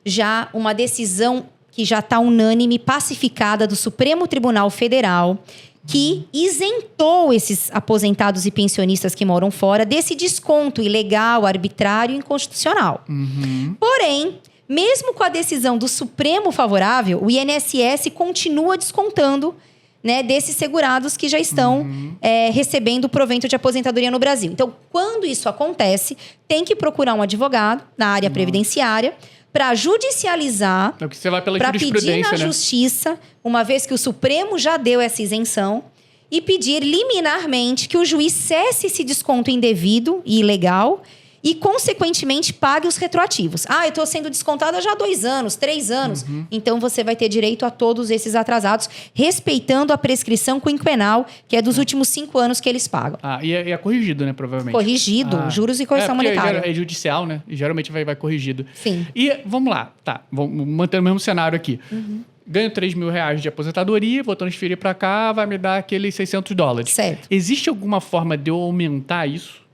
Speaker 2: já uma decisão que já está unânime, pacificada do Supremo Tribunal Federal, que isentou esses aposentados e pensionistas que moram fora desse desconto ilegal, arbitrário e inconstitucional. Porém, mesmo com a decisão do Supremo favorável, o INSS continua descontando, né, desses segurados que já estão recebendo provento de aposentadoria no Brasil. Então, quando isso acontece, tem que procurar um advogado na área previdenciária para judicializar, para pedir na justiça, uma vez que o Supremo já deu essa isenção, e pedir liminarmente que o juiz cesse esse desconto indevido e ilegal e, consequentemente, pague os retroativos. Eu estou sendo descontada já há 2 anos, 3 anos. Então, você vai ter direito a todos esses atrasados, respeitando a prescrição quinquenal, que é dos últimos 5 anos que eles pagam.
Speaker 1: E é corrigido, né, provavelmente?
Speaker 2: Corrigido, juros e correção monetária.
Speaker 1: É judicial, né? E geralmente vai corrigido.
Speaker 2: Sim.
Speaker 1: E vamos lá, vamos manter o mesmo cenário aqui. Ganho R$3.000 de aposentadoria, vou transferir para cá, vai me dar aqueles $600.
Speaker 2: Certo.
Speaker 1: Existe alguma forma de eu aumentar isso?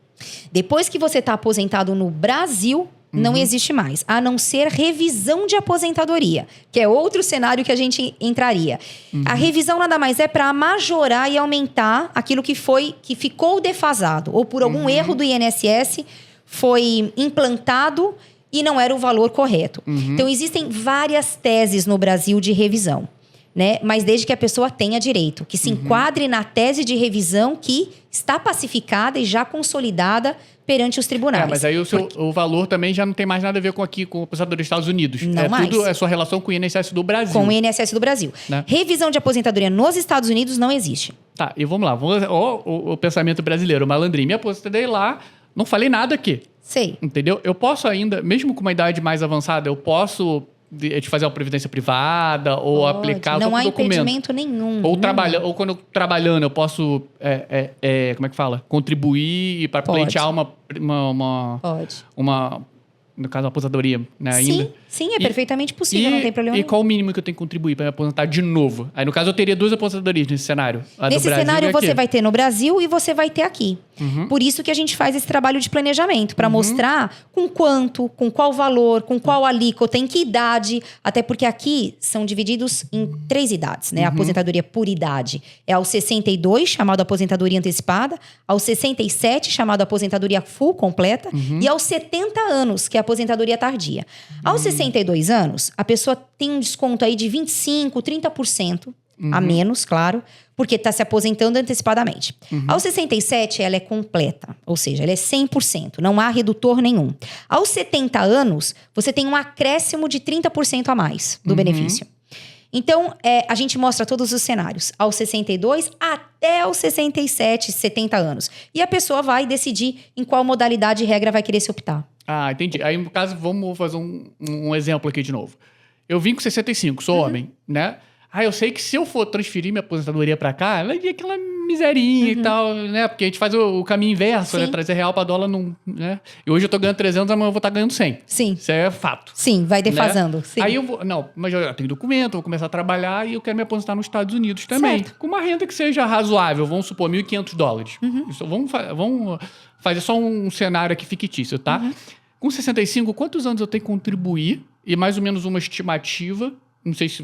Speaker 2: Depois que você está aposentado no Brasil, não existe mais. A não ser revisão de aposentadoria, que é outro cenário que a gente entraria. A revisão nada mais é para majorar e aumentar aquilo que ficou defasado. Ou por algum erro do INSS foi implantado e não era o valor correto. Então, existem várias teses no Brasil de revisão, né? Mas desde que a pessoa tenha direito, que se enquadre na tese de revisão que está pacificada e já consolidada perante os tribunais.
Speaker 1: Mas aí o valor também já não tem mais nada a ver com o aposentador dos Estados Unidos.
Speaker 2: Não mais.
Speaker 1: Tudo é sua relação com o INSS do Brasil.
Speaker 2: Com o INSS do Brasil.
Speaker 1: Né?
Speaker 2: Revisão de aposentadoria nos Estados Unidos não existe.
Speaker 1: E vamos lá. O pensamento brasileiro, o malandrinho. Me aposentei lá, não falei nada aqui.
Speaker 2: Sei.
Speaker 1: Entendeu? Eu posso ainda, mesmo com uma idade mais avançada, eu posso de fazer uma previdência privada ou aplicar
Speaker 2: não há
Speaker 1: documento.
Speaker 2: impedimento nenhum.
Speaker 1: Ou quando eu trabalhando, eu posso, como é que fala? Contribuir para pleitear
Speaker 2: Pode.
Speaker 1: no caso, uma aposentadoria, né? Ainda.
Speaker 2: Sim, é perfeitamente possível, não tem problema
Speaker 1: E
Speaker 2: nenhum.
Speaker 1: qual o mínimo que eu tenho que contribuir para me aposentar de novo? Aí, no caso, eu teria 2 aposentadorias nesse cenário. A do
Speaker 2: Nesse
Speaker 1: Brasil
Speaker 2: cenário
Speaker 1: e aqui.
Speaker 2: você vai ter no Brasil e você vai ter aqui. Por isso que a gente faz esse trabalho de planejamento, para mostrar com quanto, com qual valor, com qual alíquota, em que idade. Até porque aqui são divididos em 3 idades, né? A aposentadoria por idade é aos 62, chamado aposentadoria antecipada, aos 67, chamado aposentadoria full completa, e aos 70 anos, que é a aposentadoria tardia. Aos 62 anos, a pessoa tem um desconto aí de 25%, 30%. A menos, claro, porque está se aposentando antecipadamente. Aos 67, ela é completa, ou seja, ela é 100%, não há redutor nenhum. Aos 70 anos, você tem um acréscimo de 30% a mais do benefício. Então, a gente mostra todos os cenários, aos 62 até aos 67, 70 anos. E a pessoa vai decidir em qual modalidade e regra vai querer se optar.
Speaker 1: Ah, entendi. Aí, no caso, vamos fazer um exemplo aqui de novo. Eu vim com 65, sou homem, né? Ah, eu sei que se eu for transferir minha aposentadoria pra cá, vai vir aquela miserinha e tal, né? Porque a gente faz o caminho inverso, né? Trazer real pra dólar, não, né? E hoje eu tô ganhando 300, amanhã eu vou estar ganhando 100.
Speaker 2: Sim.
Speaker 1: Isso é fato.
Speaker 2: Sim, vai defasando.
Speaker 1: Né?
Speaker 2: Sim.
Speaker 1: Aí eu vou... Não, mas eu tenho documento, vou começar a trabalhar e eu quero me aposentar nos Estados Unidos também.
Speaker 2: Certo.
Speaker 1: Com uma renda que seja razoável, vamos supor, $1.500. Isso, vamos fazer só um cenário aqui fictício, tá? Com 65, quantos anos eu tenho que contribuir? E mais ou menos uma estimativa... Não sei se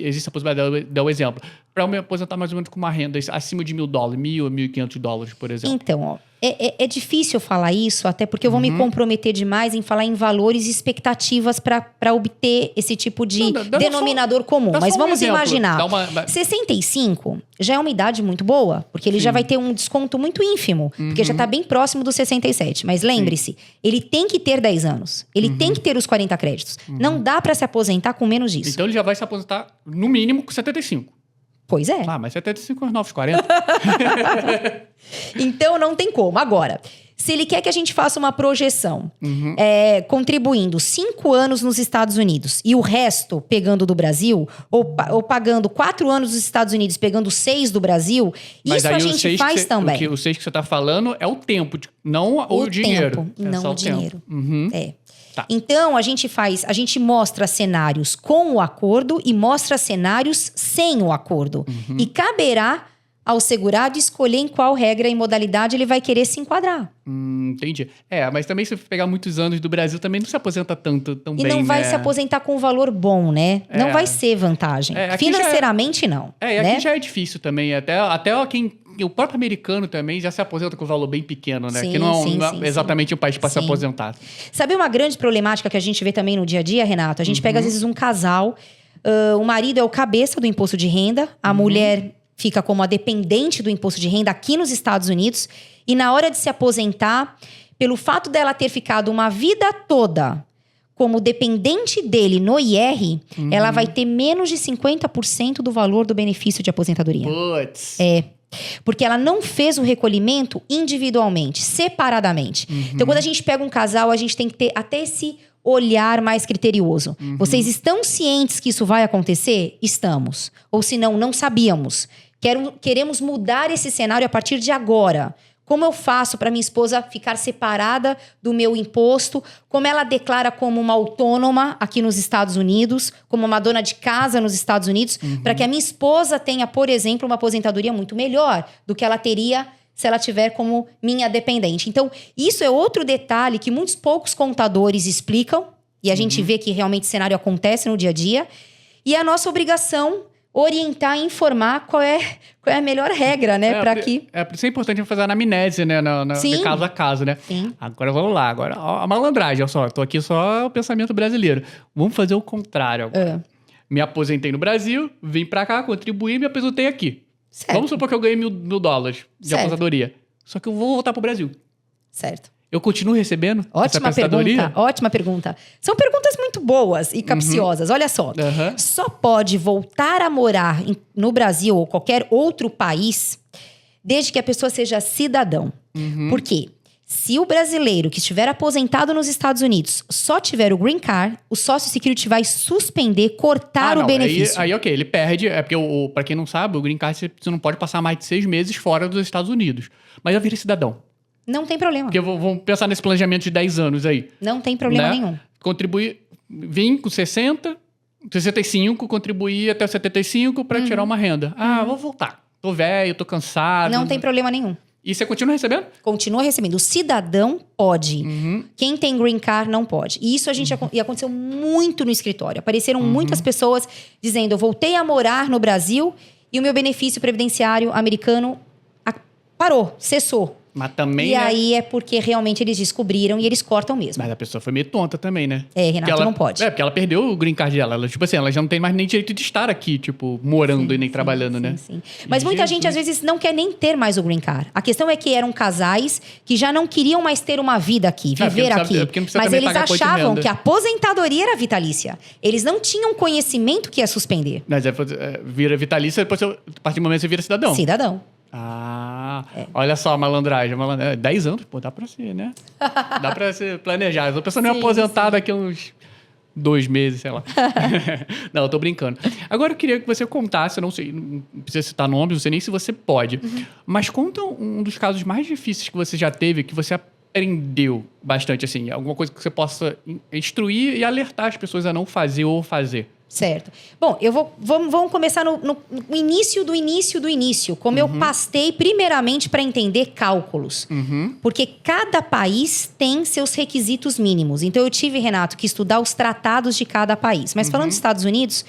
Speaker 1: existe a possibilidade de dar o exemplo. Para eu me aposentar mais ou menos com uma renda acima de $1.000, $1.000 a $1.500, por exemplo.
Speaker 2: Então, ó, é difícil falar isso, até porque eu vou me comprometer demais em falar em valores e expectativas para obter esse tipo de denominador comum. Mas vamos imaginar. 65 já é uma idade muito boa, porque ele já vai ter um desconto muito ínfimo, porque já está bem próximo dos 67. Mas lembre-se, ele tem que ter 10 anos. Ele tem que ter os 40 créditos. Não dá para se aposentar com menos disso.
Speaker 1: Então ele já vai se aposentar, no mínimo, com 75.
Speaker 2: Pois é.
Speaker 1: Ah, mas 75 é os novos 40.
Speaker 2: Então não tem como. Agora, se ele quer que a gente faça uma projeção, contribuindo 5 anos nos Estados Unidos e o resto pegando do Brasil, ou pagando 4 anos nos Estados Unidos, pegando 6 do Brasil,
Speaker 1: mas
Speaker 2: isso a gente faz também.
Speaker 1: O 6 que você está falando é o tempo, não o dinheiro.
Speaker 2: Tempo, não o dinheiro. É.
Speaker 1: Tá.
Speaker 2: Então, a gente mostra cenários com o acordo e mostra cenários sem o acordo. E caberá ao segurado escolher em qual regra e modalidade ele vai querer se enquadrar.
Speaker 1: Entendi. Mas também se pegar muitos anos do Brasil, também não se aposenta tanto tão bem,
Speaker 2: E não vai
Speaker 1: né?
Speaker 2: se aposentar com um valor bom, né? Não vai ser vantagem. Financeiramente, não.
Speaker 1: Aqui
Speaker 2: né?
Speaker 1: já é difícil também. Até o próprio americano também já se aposenta com um valor bem pequeno, né?
Speaker 2: Sim,
Speaker 1: que não
Speaker 2: sim,
Speaker 1: é exatamente o país para se aposentar.
Speaker 2: Sabe uma grande problemática que a gente vê também no dia a dia, Renato? A gente pega, às vezes, um casal, o marido é o cabeça do imposto de renda, a mulher fica como a dependente do imposto de renda aqui nos Estados Unidos, e na hora de se aposentar, pelo fato dela ter ficado uma vida toda como dependente dele no IR, ela vai ter menos de 50% do valor do benefício de aposentadoria.
Speaker 1: Putz.
Speaker 2: Porque ela não fez o recolhimento individualmente, separadamente. Então, quando a gente pega um casal, a gente tem que ter até esse olhar mais criterioso. Vocês estão cientes que isso vai acontecer? Estamos. Ou se não, não sabíamos. Queremos mudar esse cenário a partir de agora. Como eu faço para minha esposa ficar separada do meu imposto? Como ela declara como uma autônoma aqui nos Estados Unidos? Como uma dona de casa nos Estados Unidos? Para que a minha esposa tenha, por exemplo, uma aposentadoria muito melhor do que ela teria se ela tiver como minha dependente. Então, isso é outro detalhe que muitos poucos contadores explicam. E a gente vê que realmente esse cenário acontece no dia a dia. E a nossa obrigação orientar e informar qual é a melhor regra, né? Para que...
Speaker 1: Por isso é importante fazer a anamnese, né? De caso a caso, né?
Speaker 2: Sim.
Speaker 1: Agora vamos lá. Agora, a malandragem, olha só. Tô aqui só o pensamento brasileiro. Vamos fazer o contrário agora. Me aposentei no Brasil, vim pra cá, contribuí e me aposentei aqui.
Speaker 2: Certo.
Speaker 1: Vamos supor que eu ganhei $1.000 de aposentadoria. Só que eu vou voltar pro Brasil.
Speaker 2: Certo.
Speaker 1: Eu continuo recebendo essa aposentadoria?
Speaker 2: Ótima pergunta. São perguntas muito boas e capciosas. Olha só. Só pode voltar a morar no Brasil ou qualquer outro país desde que a pessoa seja cidadão. Por quê? Se o brasileiro que estiver aposentado nos Estados Unidos só tiver o Green Card, o Social Security vai suspender, cortar o benefício.
Speaker 1: Aí, ok, ele perde. É porque, pra quem não sabe, o Green Card você não pode passar mais de 6 meses fora dos Estados Unidos. Mas eu virei cidadão.
Speaker 2: Não tem problema.
Speaker 1: Porque vamos pensar nesse planejamento de 10 anos aí.
Speaker 2: Não tem problema
Speaker 1: né?
Speaker 2: nenhum.
Speaker 1: Contribuir, vim com 60, 65, contribuí até 75 para tirar uma renda. Vou voltar. Tô velho, tô cansado.
Speaker 2: Não tem problema nenhum.
Speaker 1: E você continua recebendo?
Speaker 2: Continua recebendo. O cidadão pode. Quem tem green card não pode. E isso e aconteceu muito no escritório. Apareceram muitas pessoas dizendo: eu voltei a morar no Brasil e o meu benefício previdenciário americano parou, cessou.
Speaker 1: Mas também,
Speaker 2: E aí é porque realmente eles descobriram e eles cortam mesmo.
Speaker 1: Mas a pessoa foi meio tonta também, né?
Speaker 2: Renato, não pode.
Speaker 1: Porque ela perdeu o green card dela. Ela, tipo assim, ela já não tem mais nem direito de estar aqui, tipo, morando e nem trabalhando, né?
Speaker 2: Sim. Mas muita gente, às vezes, não quer nem ter mais o green card. A questão é que eram casais que já não queriam mais ter uma vida aqui, viver aqui. Mas eles achavam que a aposentadoria era vitalícia. Eles não tinham conhecimento que ia suspender.
Speaker 1: Mas vira vitalícia, depois, a partir do momento você vira cidadão.
Speaker 2: Cidadão.
Speaker 1: Olha só a malandragem. 10 anos, pô, dá pra ser, né? Dá pra se planejar. A pessoa não é aposentada daqui a uns 2 meses, sei lá. Não, eu tô brincando. Agora eu queria que você contasse, eu não sei, não precisa citar nomes, não sei nem se você pode, mas conta um dos casos mais difíceis que você já teve, que você aprendeu bastante, assim, alguma coisa que você possa instruir e alertar as pessoas a não fazer ou fazer.
Speaker 2: Certo. Bom, vamos começar no início do início do início. Como eu pastei primeiramente para entender cálculos. Porque cada país tem seus requisitos mínimos. Então, eu tive, Renato, que estudar os tratados de cada país. Mas falando dos Estados Unidos,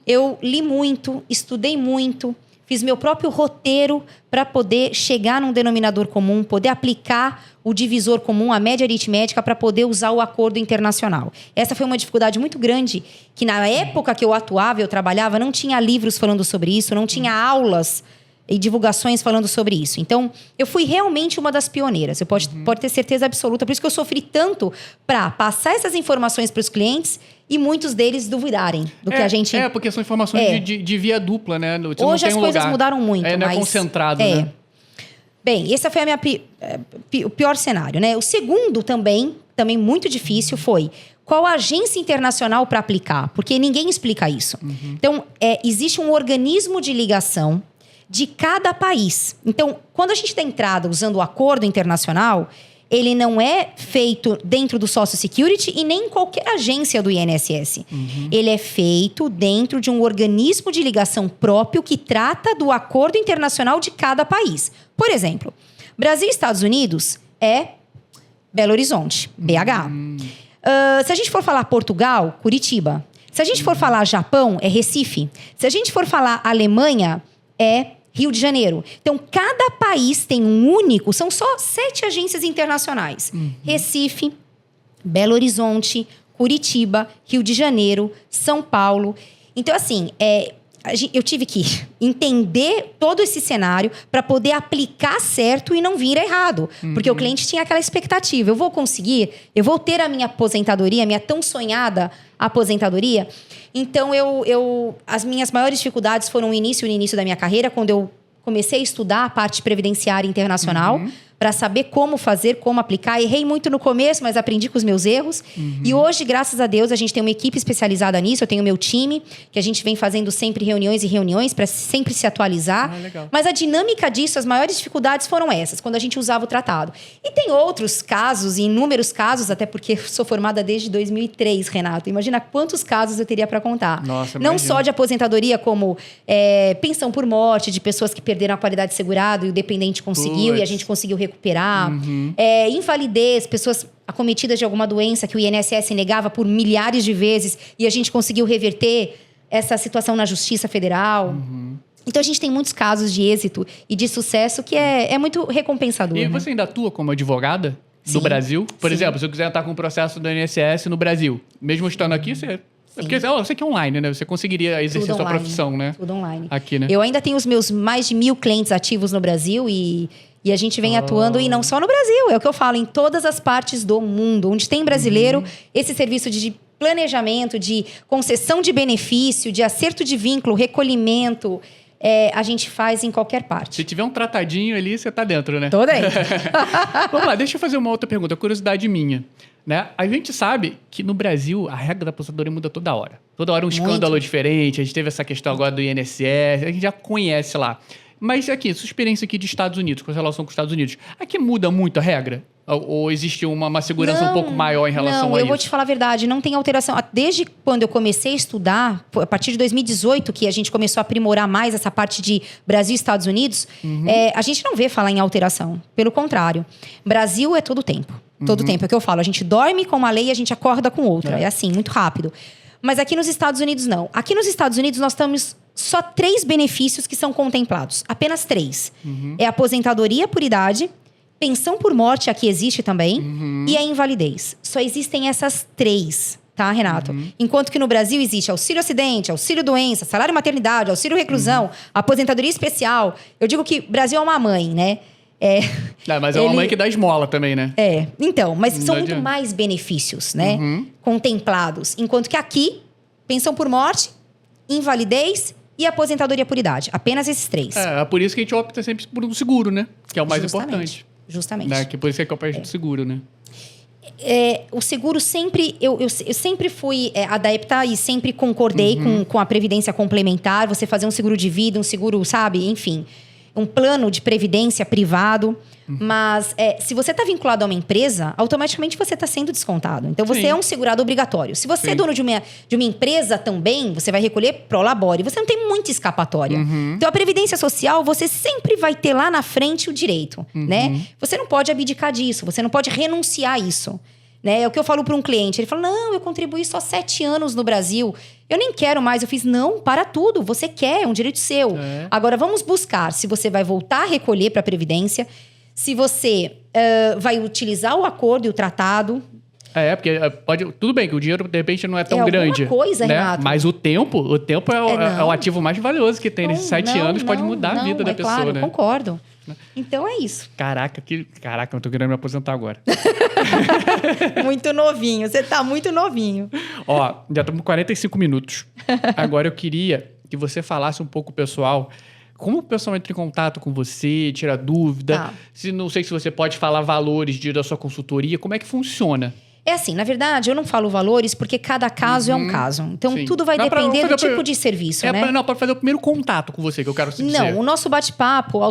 Speaker 2: eu li muito, estudei muito, fiz meu próprio roteiro para poder chegar num denominador comum, poder aplicar o divisor comum, a média aritmética, para poder usar o acordo internacional. Essa foi uma dificuldade muito grande, que na época que eu atuava, eu trabalhava, não tinha livros falando sobre isso, não tinha aulas e divulgações falando sobre isso. Então, eu fui realmente uma das pioneiras. Você pode ter certeza absoluta. Por isso que eu sofri tanto para passar essas informações para os clientes e muitos deles duvidarem do que a gente...
Speaker 1: porque são informações de via dupla, né? Você
Speaker 2: hoje
Speaker 1: não tem
Speaker 2: as coisas mudaram muito.
Speaker 1: Não é concentrado, né?
Speaker 2: Bem, esse foi o pior cenário, né? O segundo também muito difícil foi... Qual a agência internacional para aplicar? Porque ninguém explica isso. Então, existe um organismo de ligação de cada país. Então, quando a gente dá entrada usando o acordo internacional, ele não é feito dentro do Social Security e nem em qualquer agência do INSS. Ele é feito dentro de um organismo de ligação próprio que trata do acordo internacional de cada país. Por exemplo, Brasil e Estados Unidos é Belo Horizonte, BH. Se a gente for falar Portugal, Curitiba. Se a gente for falar Japão, é Recife. Se a gente for falar Alemanha, é Rio de Janeiro. Então, cada país tem um único... São só 7 agências internacionais. Recife, Belo Horizonte, Curitiba, Rio de Janeiro, São Paulo. Então, assim, eu tive que entender todo esse cenário para poder aplicar certo e não vir errado. Porque o cliente tinha aquela expectativa. Eu vou conseguir? Eu vou ter a minha aposentadoria, a minha tão sonhada aposentadoria? Então, as minhas maiores dificuldades foram no início da minha carreira, quando eu comecei a estudar a parte previdenciária internacional, para saber como fazer, como aplicar. Errei muito no começo, mas aprendi com os meus erros. E hoje, graças a Deus, a gente tem uma equipe especializada nisso. Eu tenho o meu time, que a gente vem fazendo sempre reuniões para sempre se atualizar. Mas a dinâmica disso, as maiores dificuldades foram essas, quando a gente usava o tratado. E tem outros casos, inúmeros casos, até porque sou formada desde 2003, Renato. Imagina quantos casos eu teria para contar.
Speaker 1: Nossa,
Speaker 2: não só de aposentadoria, como pensão por morte, de pessoas que perderam a qualidade de segurado e o dependente conseguiu e a gente conseguiu recuperar. Invalidez, pessoas acometidas de alguma doença que o INSS negava por milhares de vezes e a gente conseguiu reverter essa situação na Justiça Federal. Então, a gente tem muitos casos de êxito e de sucesso que é muito recompensador.
Speaker 1: E você ainda atua como advogada do Brasil? Por exemplo, se eu quiser estar com um processo do INSS no Brasil, mesmo estando aqui, você... Porque eu sei que é online, né? Você conseguiria exercer sua profissão, né?
Speaker 2: Tudo online.
Speaker 1: Aqui, né?
Speaker 2: Eu ainda tenho os meus mais de 1.000 clientes ativos no Brasil e a gente vem atuando, e não só no Brasil, é o que eu falo, em todas as partes do mundo. Onde tem brasileiro, esse serviço de planejamento, de concessão de benefício, de acerto de vínculo, recolhimento, a gente faz em qualquer parte.
Speaker 1: Se tiver um tratadinho ali, você tá dentro, né?
Speaker 2: Tô dentro.
Speaker 1: Vamos lá, deixa eu fazer uma outra pergunta, curiosidade minha. Né? A gente sabe que no Brasil a regra da aposentadoria muda toda hora. Toda hora um escândalo diferente. A gente teve essa questão agora do INSS. A gente já conhece lá. Mas aqui, sua experiência aqui de Estados Unidos, com relação com os Estados Unidos. Aqui muda muito a regra? Ou existe uma segurança um pouco maior em relação a isso?
Speaker 2: Não, eu vou te falar a verdade, não tem alteração. Desde quando eu comecei a estudar, a partir de 2018, que a gente começou a aprimorar mais essa parte de Brasil e Estados Unidos, a gente não vê falar em alteração. Pelo contrário. Brasil é todo tempo. Todo tempo, é o que eu falo. A gente dorme com uma lei e a gente acorda com outra. É assim, muito rápido. Mas aqui nos Estados Unidos, não. Aqui nos Estados Unidos, nós temos só 3 benefícios que são contemplados. Apenas 3. É a aposentadoria por idade, pensão por morte, aqui existe também, e a invalidez. Só existem essas 3, tá, Renato? Enquanto que no Brasil existe auxílio acidente, auxílio doença, salário maternidade, auxílio reclusão, aposentadoria especial. Eu digo que Brasil é uma mãe, né?
Speaker 1: Mas é uma mãe que dá esmola também, né?
Speaker 2: Então, mas são muito mais benefícios, né? Contemplados. Enquanto que aqui, pensão por morte, invalidez e aposentadoria por idade. Apenas esses 3.
Speaker 1: É por isso que a gente opta sempre por um seguro, né? Que é o mais importante.
Speaker 2: Justamente.
Speaker 1: Né? Que por isso que é o país do seguro, né?
Speaker 2: O seguro sempre... Eu sempre fui adepta e sempre concordei com a previdência complementar. Você fazer um seguro de vida, um seguro, sabe? Enfim, um plano de previdência privado. Mas se você está vinculado a uma empresa, automaticamente você está sendo descontado. Então, você é um segurado obrigatório. Se você é dono de uma empresa também, você vai recolher prolabore. Você não tem muita escapatória. Então, a previdência social, você sempre vai ter lá na frente o direito, né? Você não pode abdicar disso. Você não pode renunciar a isso. Né? É o que eu falo para um cliente. Ele fala, não, eu contribuí só 7 anos no Brasil. Eu nem quero mais. Eu fiz, não, para tudo. Você quer, é um direito seu. Agora, vamos buscar se você vai voltar a recolher para a Previdência, se você vai utilizar o acordo e o tratado.
Speaker 1: Porque tudo bem que o dinheiro, de repente, não é tão grande.
Speaker 2: Coisa,
Speaker 1: né?
Speaker 2: Renato.
Speaker 1: Mas o tempo é o ativo mais valioso que tem. Nesses 7 anos pode mudar a vida da pessoa,
Speaker 2: claro,
Speaker 1: né?
Speaker 2: Concordo. Então é isso.
Speaker 1: Caraca, eu tô querendo me aposentar agora.
Speaker 2: Muito novinho, você tá muito novinho.
Speaker 1: Já estamos com 45 minutos. Agora eu queria que você falasse um pouco, pessoal, como o pessoal entra em contato com você, tira dúvida. Não sei se você pode falar valores da sua consultoria, como é que funciona?
Speaker 2: É assim, na verdade, eu não falo valores porque cada caso é um caso. Então, tudo vai depender do tipo de serviço, né?
Speaker 1: Pode fazer o primeiro contato com você, que eu quero dizer.
Speaker 2: Não, o nosso bate-papo,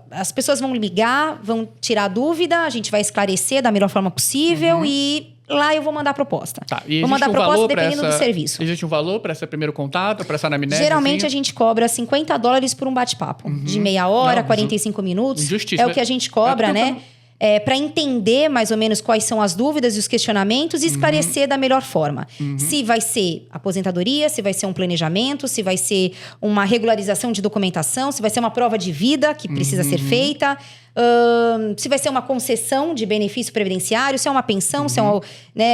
Speaker 2: as pessoas vão ligar, vão tirar dúvida, a gente vai esclarecer da melhor forma possível e lá eu vou mandar a proposta.
Speaker 1: Vou
Speaker 2: mandar a proposta dependendo do serviço.
Speaker 1: Existe um valor para esse primeiro contato, para essa anamnese?
Speaker 2: Geralmente a gente cobra $50 por um bate-papo. De meia hora, 45 minutos.
Speaker 1: Injustiça.
Speaker 2: É o que a gente cobra, né? Para entender mais ou menos quais são as dúvidas e os questionamentos e esclarecer da melhor forma. Se vai ser aposentadoria, se vai ser um planejamento, se vai ser uma regularização de documentação, se vai ser uma prova de vida que precisa ser feita, se vai ser uma concessão de benefício previdenciário, se é uma pensão, se é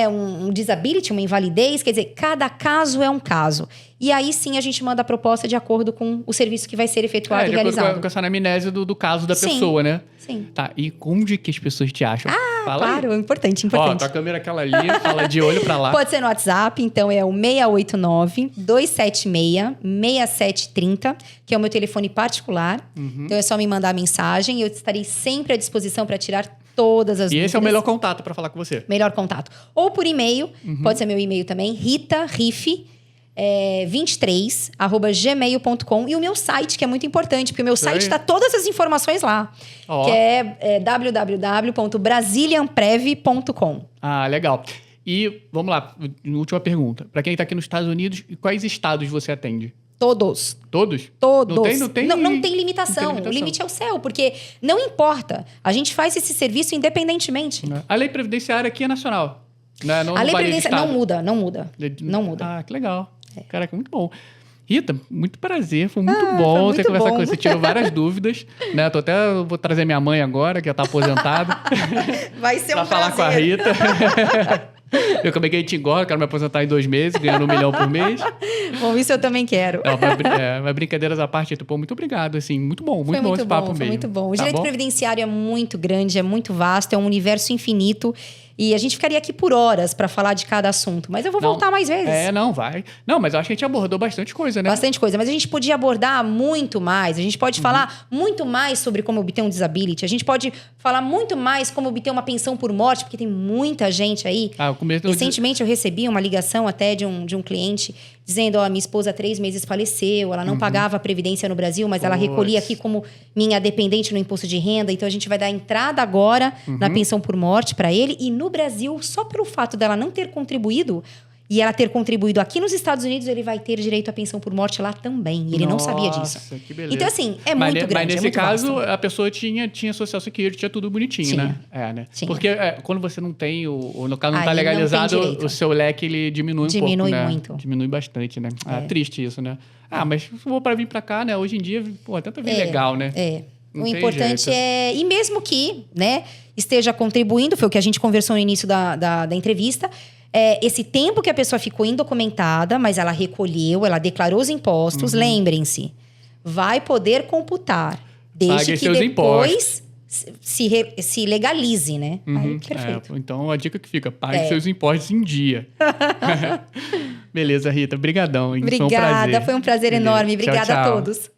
Speaker 2: um disability, uma invalidez. Quer dizer, cada caso é um caso. E aí sim a gente manda a proposta de acordo com o serviço que vai ser efetuado e realizado.
Speaker 1: Com essa anamnese do caso da pessoa, né?
Speaker 2: Sim.
Speaker 1: E onde que as pessoas te acham? Fala
Speaker 2: claro,
Speaker 1: aí.
Speaker 2: Importante.
Speaker 1: Tua câmera é aquela ali, fala de olho pra lá.
Speaker 2: Pode ser no WhatsApp, então é o 689-276-6730, que é o meu telefone particular. Então é só me mandar a mensagem e eu estarei sempre à disposição para tirar todas as dúvidas.
Speaker 1: E esse é o melhor contato para falar com você?
Speaker 2: Melhor contato. Ou por e-mail, pode ser meu e-mail também, rita23@gmail.com, e o meu site, que é muito importante, porque o meu site está todas as informações lá, que é www.brasilianprev.com.
Speaker 1: Legal. E vamos lá, última pergunta. Para quem está aqui nos Estados Unidos, quais estados você atende?
Speaker 2: Todos.
Speaker 1: Todos?
Speaker 2: Todos.
Speaker 1: Não tem
Speaker 2: limitação. O limite é o céu, porque não importa. A gente faz esse serviço independentemente.
Speaker 1: A lei previdenciária aqui é nacional.
Speaker 2: A lei previdenciária não muda. Não muda.
Speaker 1: Que legal. Caraca, muito bom. Rita, muito prazer, foi muito bom você conversar com você. Tirou várias dúvidas, né? Vou trazer minha mãe agora, que já tá aposentada.
Speaker 2: Vai ser
Speaker 1: pra falar com a Rita. Eu como é que a gente engorda, quero me aposentar em 2 meses, ganhando $1 milhão por mês.
Speaker 2: Bom, isso eu também quero.
Speaker 1: Mas brincadeiras à parte, Rita, muito obrigado, assim, muito bom esse papo mesmo.
Speaker 2: Foi muito bom. O direito previdenciário é muito grande, é muito vasto, é um universo infinito. E a gente ficaria aqui por horas para falar de cada assunto. Mas eu vou voltar mais vezes.
Speaker 1: Vai. Não, mas eu acho que a gente abordou bastante coisa, né?
Speaker 2: Bastante coisa. Mas a gente podia abordar muito mais. A gente pode falar muito mais sobre como obter um disability. A gente pode falar muito mais como obter uma pensão por morte, porque tem muita gente aí. Recentemente eu recebi uma ligação até de um cliente dizendo, ó, minha esposa há 3 meses faleceu, ela não pagava a previdência no Brasil, mas ela recolhia aqui como minha dependente no imposto de renda, então a gente vai dar entrada agora na pensão por morte para ele. E no Brasil, só pelo fato dela não ter contribuído, e ela ter contribuído aqui nos Estados Unidos, ele vai ter direito à pensão por morte lá também. E ele não sabia disso.
Speaker 1: Que beleza.
Speaker 2: Então, assim, é muito grande.
Speaker 1: Mas nesse
Speaker 2: muito
Speaker 1: caso,
Speaker 2: vasto.
Speaker 1: a pessoa tinha Social Security, tinha tudo bonitinho,
Speaker 2: Tinha.
Speaker 1: né? Né?
Speaker 2: Tinha.
Speaker 1: Porque quando você não tem, ou no caso não
Speaker 2: Aí
Speaker 1: está
Speaker 2: não tem
Speaker 1: legalizado,
Speaker 2: direito.
Speaker 1: o seu leque ele diminui um pouco,
Speaker 2: Diminui
Speaker 1: né?
Speaker 2: muito.
Speaker 1: Diminui bastante, né? Triste isso, né? Mas se for para vir para cá, né? Hoje em dia, pô, tenta vir legal, né? Não
Speaker 2: O
Speaker 1: tem
Speaker 2: importante
Speaker 1: jeito.
Speaker 2: e mesmo que, né, esteja contribuindo, foi o que a gente conversou no início da entrevista, esse tempo que a pessoa ficou indocumentada, mas ela recolheu, ela declarou os impostos, lembrem-se, vai poder computar, desde
Speaker 1: Pague
Speaker 2: que
Speaker 1: seus
Speaker 2: depois se legalize, né? Aí, perfeito.
Speaker 1: Então, a dica que fica, pague seus impostos em dia. Beleza, Rita. Brigadão. Hein?
Speaker 2: Obrigada, foi um prazer
Speaker 1: Beleza.
Speaker 2: enorme.
Speaker 1: Tchau,
Speaker 2: Obrigada a
Speaker 1: tchau.
Speaker 2: todos.